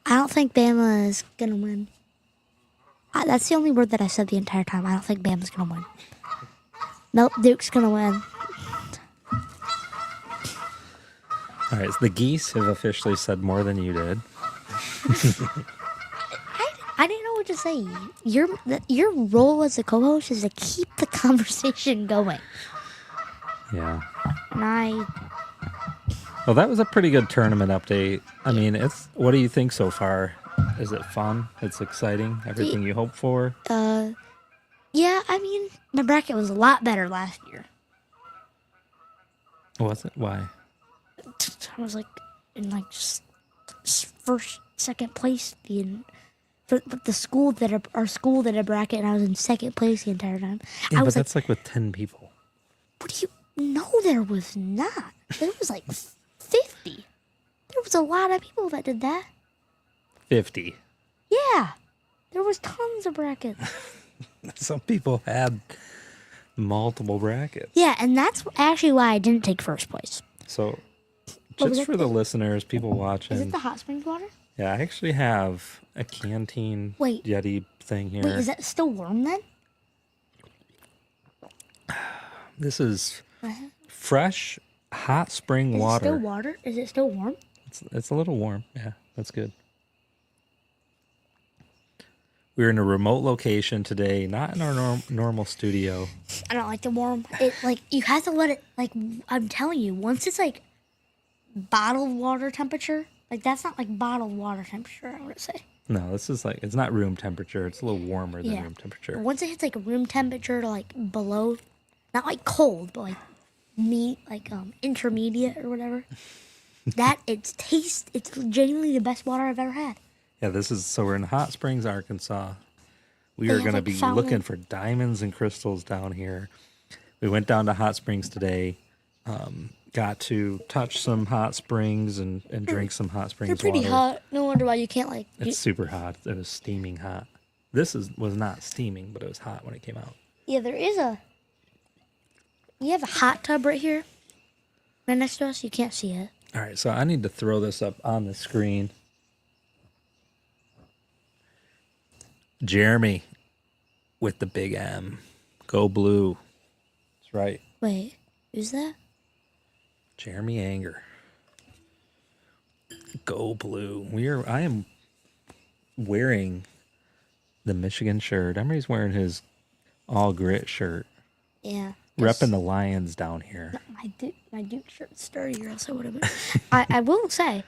I don't think Bama is gonna win. That's the only word that I said the entire time. I don't think Bama's gonna win. Nope, Duke's gonna win. All right, so the geese have officially said more than you did. I didn't know what to say. Your role as a co-host is to keep the conversation going. Yeah. And Well, that was a pretty good tournament update. I mean, what do you think so far? Is it fun? It's exciting? Everything you hoped for? yeah, I mean, my bracket was a lot better last year. Was it? Why? I was like, in like just first, second place for the school our school did a bracket, and I was in second place the entire time. Yeah, I but was like, that's like with 10 people. what do you? No, there was not. There was like 50. There was a lot of people that did that. 50. Yeah, there was tons of brackets. Some people had multiple brackets. Yeah, and that's actually why I didn't take first place. So, What was just it for the the- listeners, people watching. Is it the hot springs water? Yeah, I actually have a canteen Wait. Yeti thing here. Wait, is that still warm then? This is fresh, hot spring Is it water. still water? Is it still warm? It's a little warm. Yeah, that's good. We're in a remote location today, not in our normal studio. I don't like the warm. It like you have to let it like I'm telling you, once it's like bottled water temperature, like that's not like bottled water temperature, I would say. No, this is like, it's not room temperature. It's a little warmer than Yeah. room temperature. Once it hits like room temperature to like below, not like cold, but like intermediate or whatever. It's genuinely the best water I've ever had. Yeah, so we're in Hot Springs, Arkansas. We They are have, going to like, be fountain. looking for diamonds and crystals down here. We went down to Hot Springs today. Got to touch some hot springs and drink some hot springs They're pretty water. hot. No wonder why you can't like. It's super hot. It was steaming hot. Was not steaming, but it was hot when it came out. Yeah, we have a hot tub right here, right next to us. You can't see it. All right, so I need to throw this up on the screen. Jeremy with the big M. Go blue. That's right. Wait, who's that? Jeremy Anger. Go blue. I am wearing the Michigan shirt. Emery's wearing his all grit shirt. Yeah. Repping the Lions down here. My Duke shirt's dirty, or else I would have been. I will say,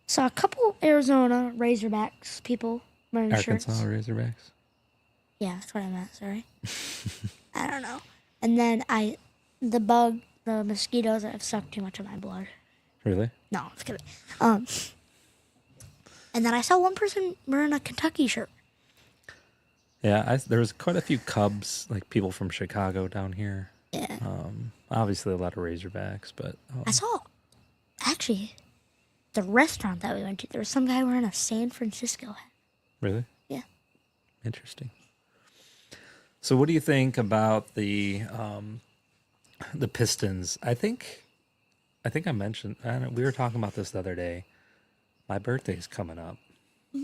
saw a couple Arizona Razorbacks people wearing Arkansas shirts. Razorbacks. Yeah, that's what I meant. Sorry. I don't know. And then the mosquitoes that have sucked too much of my blood. Really? No, I'm just kidding. And then I saw one person wearing a Kentucky shirt. Yeah, there was quite a few Cubs, like people from Chicago down here. Yeah. Obviously a lot of Razorbacks, but I saw, actually, the restaurant that we went to. There was some guy wearing a San Francisco hat. really Yeah. interesting. So, what do you think about the Pistons? I think I mentioned, we were talking about this the other day. My birthday's coming up, a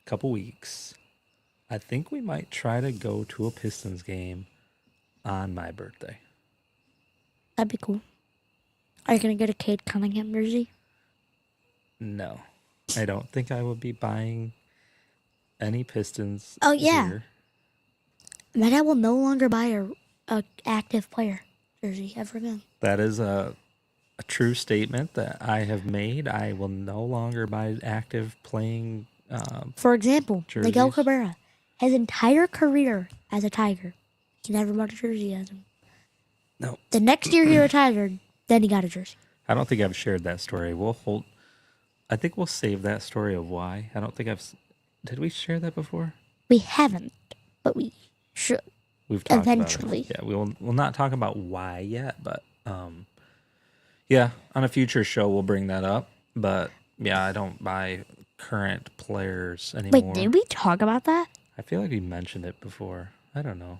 couple weeks. I think we might try to go to a Pistons game on my birthday. That'd be cool. Are you gonna get a Cade Cunningham jersey? No, I don't think I would be buying any Pistons. Oh, yeah. gear. My dad will no longer buy a active player jersey ever again. That is a true statement that I have made. I will no longer buy active playing. For example, Miguel Jerseys? Cabrera, his entire career as a Tiger, he never bought a jersey as him. No, The next year he retired, then he got a jersey. I don't think I've shared that story. I think we'll save that story of why. I don't think did we share that before? We haven't, but we should. We've talked Eventually. about it. Yeah, we'll not talk about why yet, but yeah, on a future show we'll bring that up. But yeah, I don't buy current players anymore. Wait, did we talk about that? I feel like we mentioned it before. I don't know.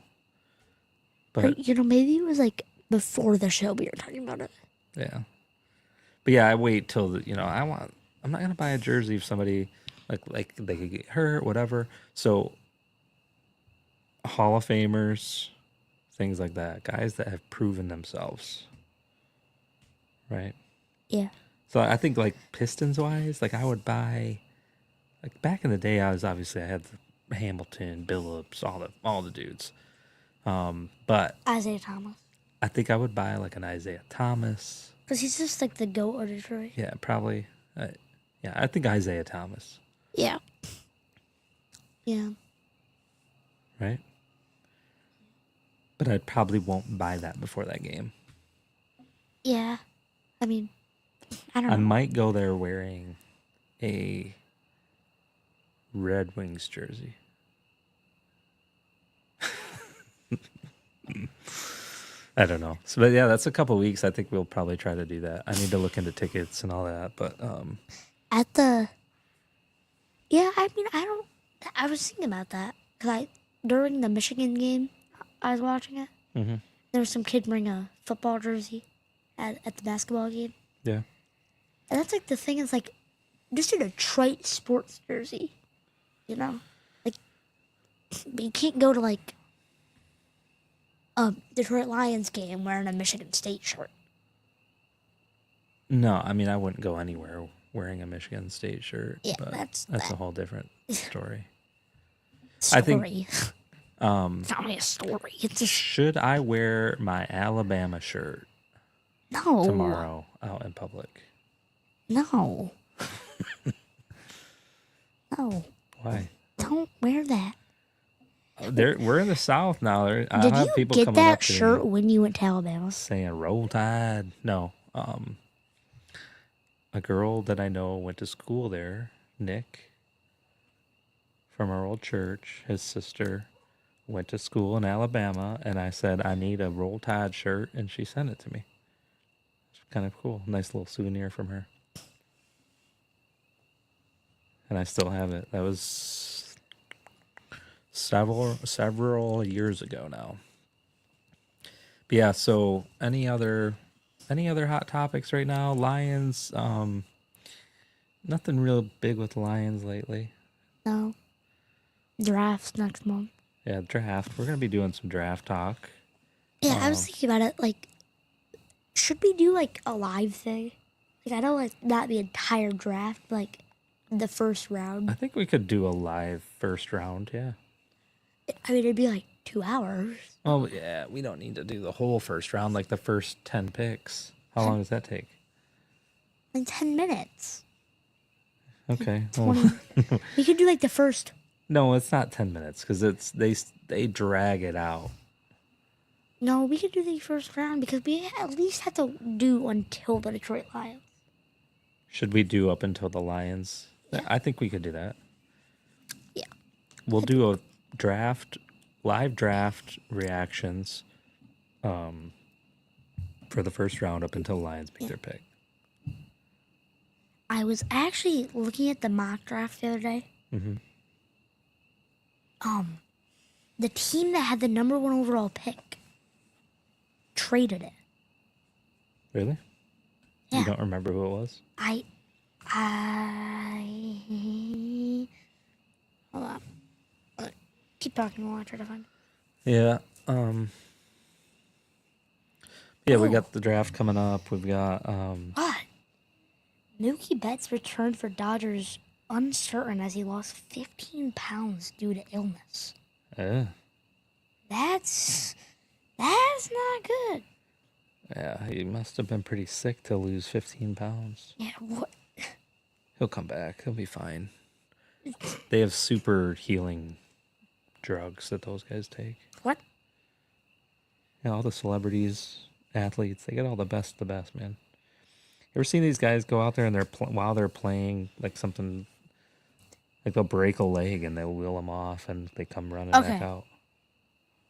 But Or, maybe it was like before the show we were talking about it. yeah. But yeah, I wait till I'm not gonna buy a jersey if somebody like they could get hurt, whatever. So Hall of Famers, things like that, guys that have proven themselves. Right? Yeah. So I think like Pistons wise, like I would buy like back in the day I had the Hamilton, Billups, all the dudes. But Isaiah Thomas. I think I would buy like an Isaiah Thomas. Because he's just like the GOAT of Detroit. Yeah, probably. Yeah, I think Isaiah Thomas. Yeah. Yeah. Right? But I probably won't buy that before that game. Yeah. I mean, I don't I know. might go there wearing a Red Wings jersey. I don't know. So, but yeah, that's a couple weeks. I think we'll probably try to do that. I need to look into tickets and all that. But At the, yeah, I mean, I was thinking about that because during the Michigan game, I was watching it. There was some kid wearing a football jersey at the basketball game. yeah, And that's like the thing is like, just a Detroit sports jersey, you know? Like, you can't go to like a Detroit Lions game wearing a Michigan State shirt. no, I mean I wouldn't go anywhere wearing a Michigan State shirt. Yeah, but that's a whole different story. Story. I think it's not really a story. It's just should I wear my Alabama shirt no. tomorrow out in public? No. No. Why? Don't wear that. We're in the South now. I Did have you people get coming up that to me shirt when you went to Alabama? saying "Roll Tide." No, a girl that I know went to school there, Nick, from our old church. His sister went to school in Alabama, and I said I need a Roll Tide shirt, and she sent it to me. It's kind of cool, nice little souvenir from her, and I still have it. That was several years ago now. But yeah, so any other hot topics right now? Lions, nothing real big with Lions lately. No. Drafts next month. Yeah, draft. We're gonna be doing some draft talk. Yeah, I was thinking about it. Like, should we do like a live thing? Like, I know like not the entire draft, but, like the first round. I think we could do a live first round, yeah. I mean, it'd be like 2 hours. Oh yeah, we don't need to do the whole first round, like the first 10 picks. How long does that take? In 10 minutes. Okay. 20. We could do like the first. No, it's not 10 minutes because they drag it out. No, we could do the first round because we at least have to do until the Detroit Lions. Should we do up until the Lions? Yeah. I think we could do that. Yeah. We'll do a live draft reactions for the first round up until Lions make their pick. I was actually looking at the mock draft the other day. Mm-hmm. The team that had the number 1 overall pick traded it. Really? Yeah. You don't remember who it was? Hold on. Keep talking while I try to find it. Yeah. Yeah, we Oh. got the draft coming up. We've got What? Mookie Betts returned for Dodgers uncertain as he lost 15 pounds due to illness. That's not good. Yeah, he must have been pretty sick to lose 15 pounds. Yeah, what? He'll come back. He'll be fine. They have super healing drugs that those guys take. What? Yeah, all the celebrities, athletes, they get all the best, man. You ever seen these guys go out there and while they're playing like something, like they'll break a leg and they'll wheel them off and they come running back out.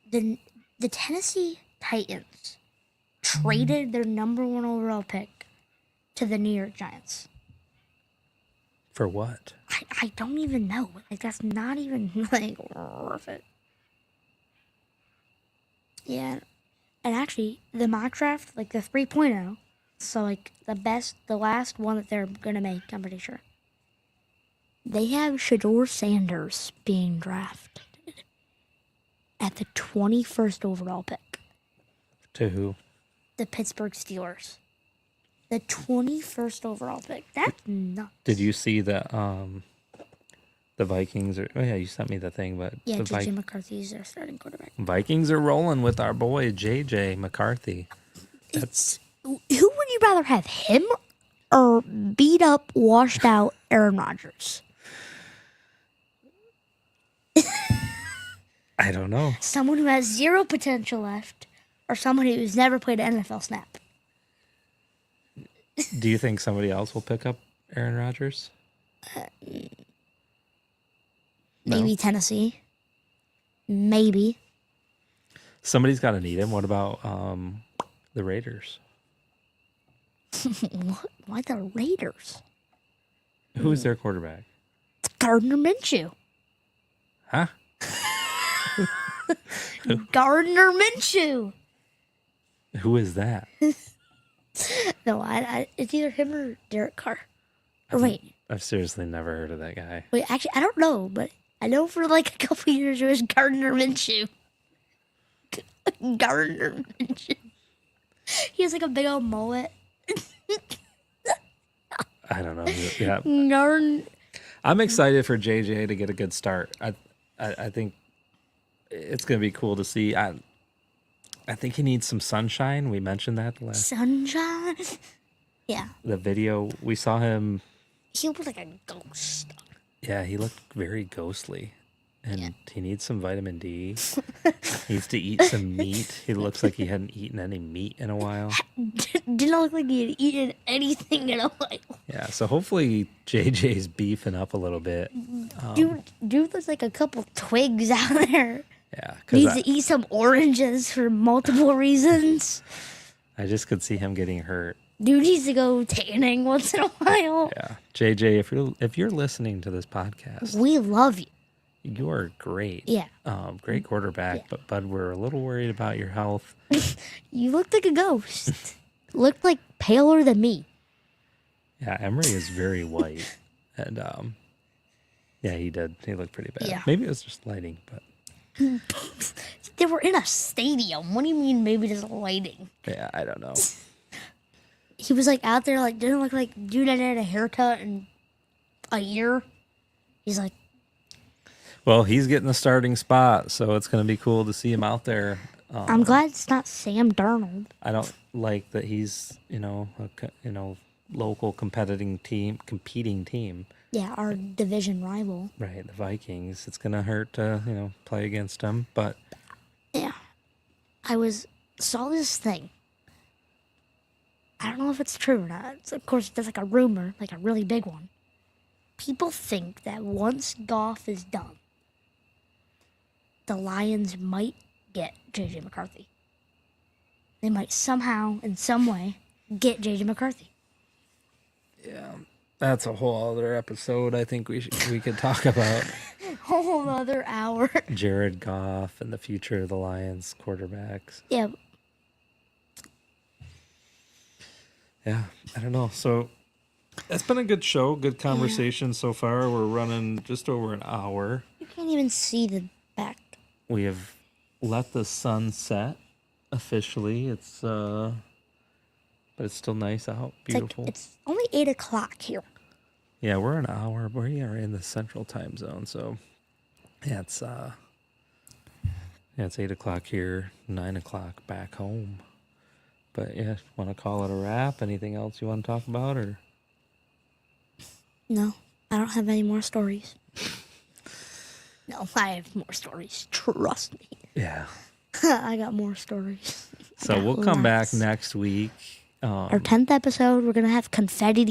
The Tennessee Titans traded their number 1 overall pick to the New York Giants. For what? I don't even know. Like, that's not even like worth it. Yeah. And actually, the mock draft, like the 3.0, so like the last one that they're gonna make, I'm pretty sure. They have Shador Sanders being drafted at the 21st overall pick. To who? The Pittsburgh Steelers. The 21st overall pick. That's nuts. Did you see that the Vikings are? Oh yeah, you sent me the thing, but Yeah, the JJ McCarthy's their starting quarterback. Vikings are rolling with our boy JJ McCarthy. Who would you rather have, him or beat up, washed out Aaron Rodgers? I don't know. Someone who has zero potential left, or someone who's never played an NFL snap? Do you think somebody else will pick up Aaron Rodgers? Maybe Tennessee. Maybe. Somebody's got to need him. What about the Raiders? What? Why the Raiders? Who's their quarterback? It's Gardner Minshew. Huh? Gardner Minshew. Who is that? No, it's either him or Derek Carr. Or wait, I've seriously never heard of that guy. actually, I don't know, but I know for like a couple years it was Gardner Minshew. Gardner Minshew. He has like a big old mullet. I don't know. Yeah, Gardner. I'm excited for JJ to get a good start. I think it's gonna be cool to see. I think he needs some sunshine. We mentioned that the last Sunshine. Yeah, the video we saw him. he looked like a ghost. Yeah, he looked very ghostly, and he needs some vitamin D. He needs to eat some meat. He looks like he hadn't eaten any meat in a while. Didn't look like he had eaten anything in a while. Yeah, so hopefully JJ's beefing up a little bit. Dude looks like a couple twigs out there. Yeah, Needs because to eat some oranges for multiple reasons. I just could see him getting hurt. Dude needs to go tanning once in a while. Yeah, JJ, if you're listening to this podcast, We love you. you are great. Yeah. Great quarterback, Yeah. but Bud, we're a little worried about your health. You looked like a ghost. Looked like paler than me. Yeah, Emery is very white, and yeah, he did. He looked pretty bad. Yeah. Maybe it was just lighting, but They were in a stadium. What do you mean maybe just lighting? yeah, I don't know. He was like out there like didn't look like dude hadn't had a haircut in a year. He's like, Well, he's getting the starting spot, so it's going to be cool to see him out there. I'm glad it's not Sam Darnold. I don't like that he's local competing team. Yeah, our division rival. Right, the Vikings. It's going to hurt to play against them, but Yeah. Saw this thing. I don't know if it's true or not. Of course, there's like a rumor, like a really big one. People think that once Goff is done, the Lions might get J.J. McCarthy. They might somehow, in some way, get J.J. McCarthy. that's a whole other episode. I think we could talk about Whole other hour. Jared Goff and the future of the Lions quarterbacks. Yeah, Yeah, I don't know. So it's been a good show, good conversation so far. We're running just over an hour. you can't even see the back. We have let the sun set officially. But it's still nice out. Beautiful. It's only 8 o'clock here. Yeah, we're an hour. We are in the central time zone, so yeah, it's 8 o'clock here, 9 o'clock back home. But yeah, want to call it a wrap? Anything else you want to talk about, or? No, I don't have any more stories. No, I have more stories. Trust me. Yeah. I got more stories. So we'll come back next week. Our 10th episode, we're gonna have confetti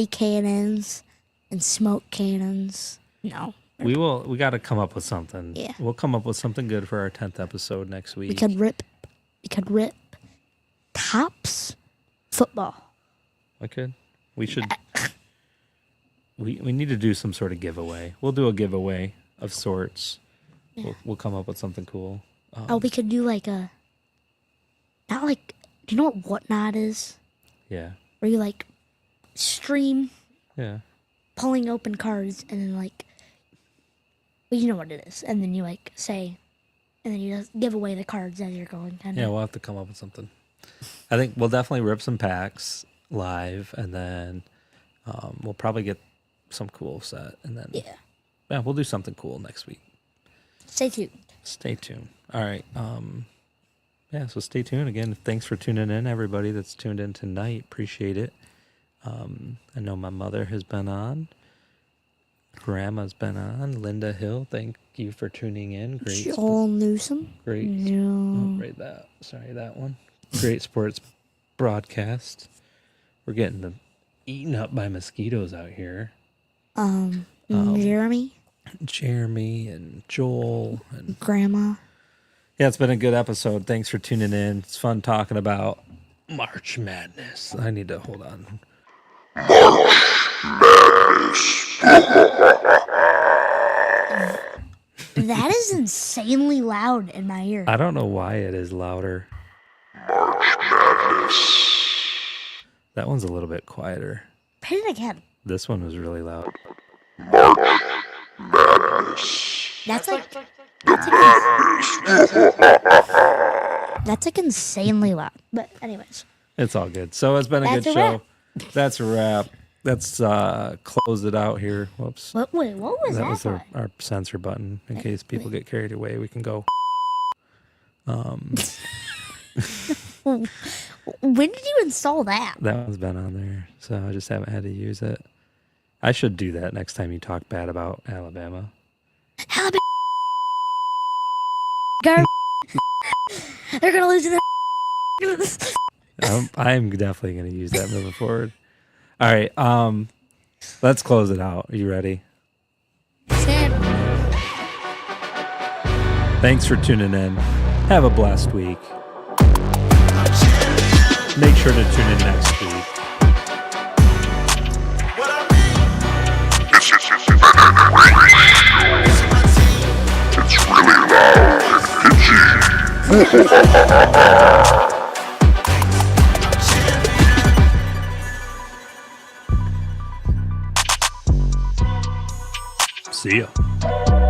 cannons and smoke cannons. No, We got to come up with something. Yeah. We'll come up with something good for our 10th episode next week. we could rip Tops football. We should. We need to do some sort of giveaway. We'll do a giveaway of sorts. Yeah. We'll come up with something cool. We could do like do you know what Whatnot is? Yeah. Where you like stream Yeah. pulling open cards and then well, you know what it is, and then you say, and then you just give away the cards as you're going. Kind Yeah, of. we'll have to come up with something. I think we'll definitely rip some packs live, and then we'll probably get some cool set, and then Yeah. we'll do something cool next week. Stay tuned. Stay tuned. All right. So stay tuned again. Thanks for tuning in, everybody that's tuned in tonight. Appreciate it. I know my mother has been on. Grandma's been on. Linda Hill, thank you for tuning in. Great. Joel Newsom. Great. No. Oh, right, that one. Great sports broadcast. We're getting eaten up by mosquitoes out here. Jeremy, Jeremy and Joel and Grandma. yeah, it's been a good episode. Thanks for tuning in. It's fun talking about March Madness. I need to hold on. That is insanely loud in my ear. I don't know why it is louder. That one's a little bit quieter. Play it again. This one was really loud. That's like insanely loud. But anyways, It's all good. So it's been a That's good a show. wrap. That's a wrap. Let's close it out here. Whoops. wait, what was that? That was for? our censor button. In case people get carried away, we can go. When did you install that? That one's been on there, so I just haven't had to use it. I should do that next time you talk bad about Alabama. Alabama. They're gonna lose to the. I'm definitely going to use that moving forward. All right, let's close it out. Are you ready? Thanks for tuning in. Have a blessed week. Make sure to tune in next week. It's really loud and pitchy. See ya.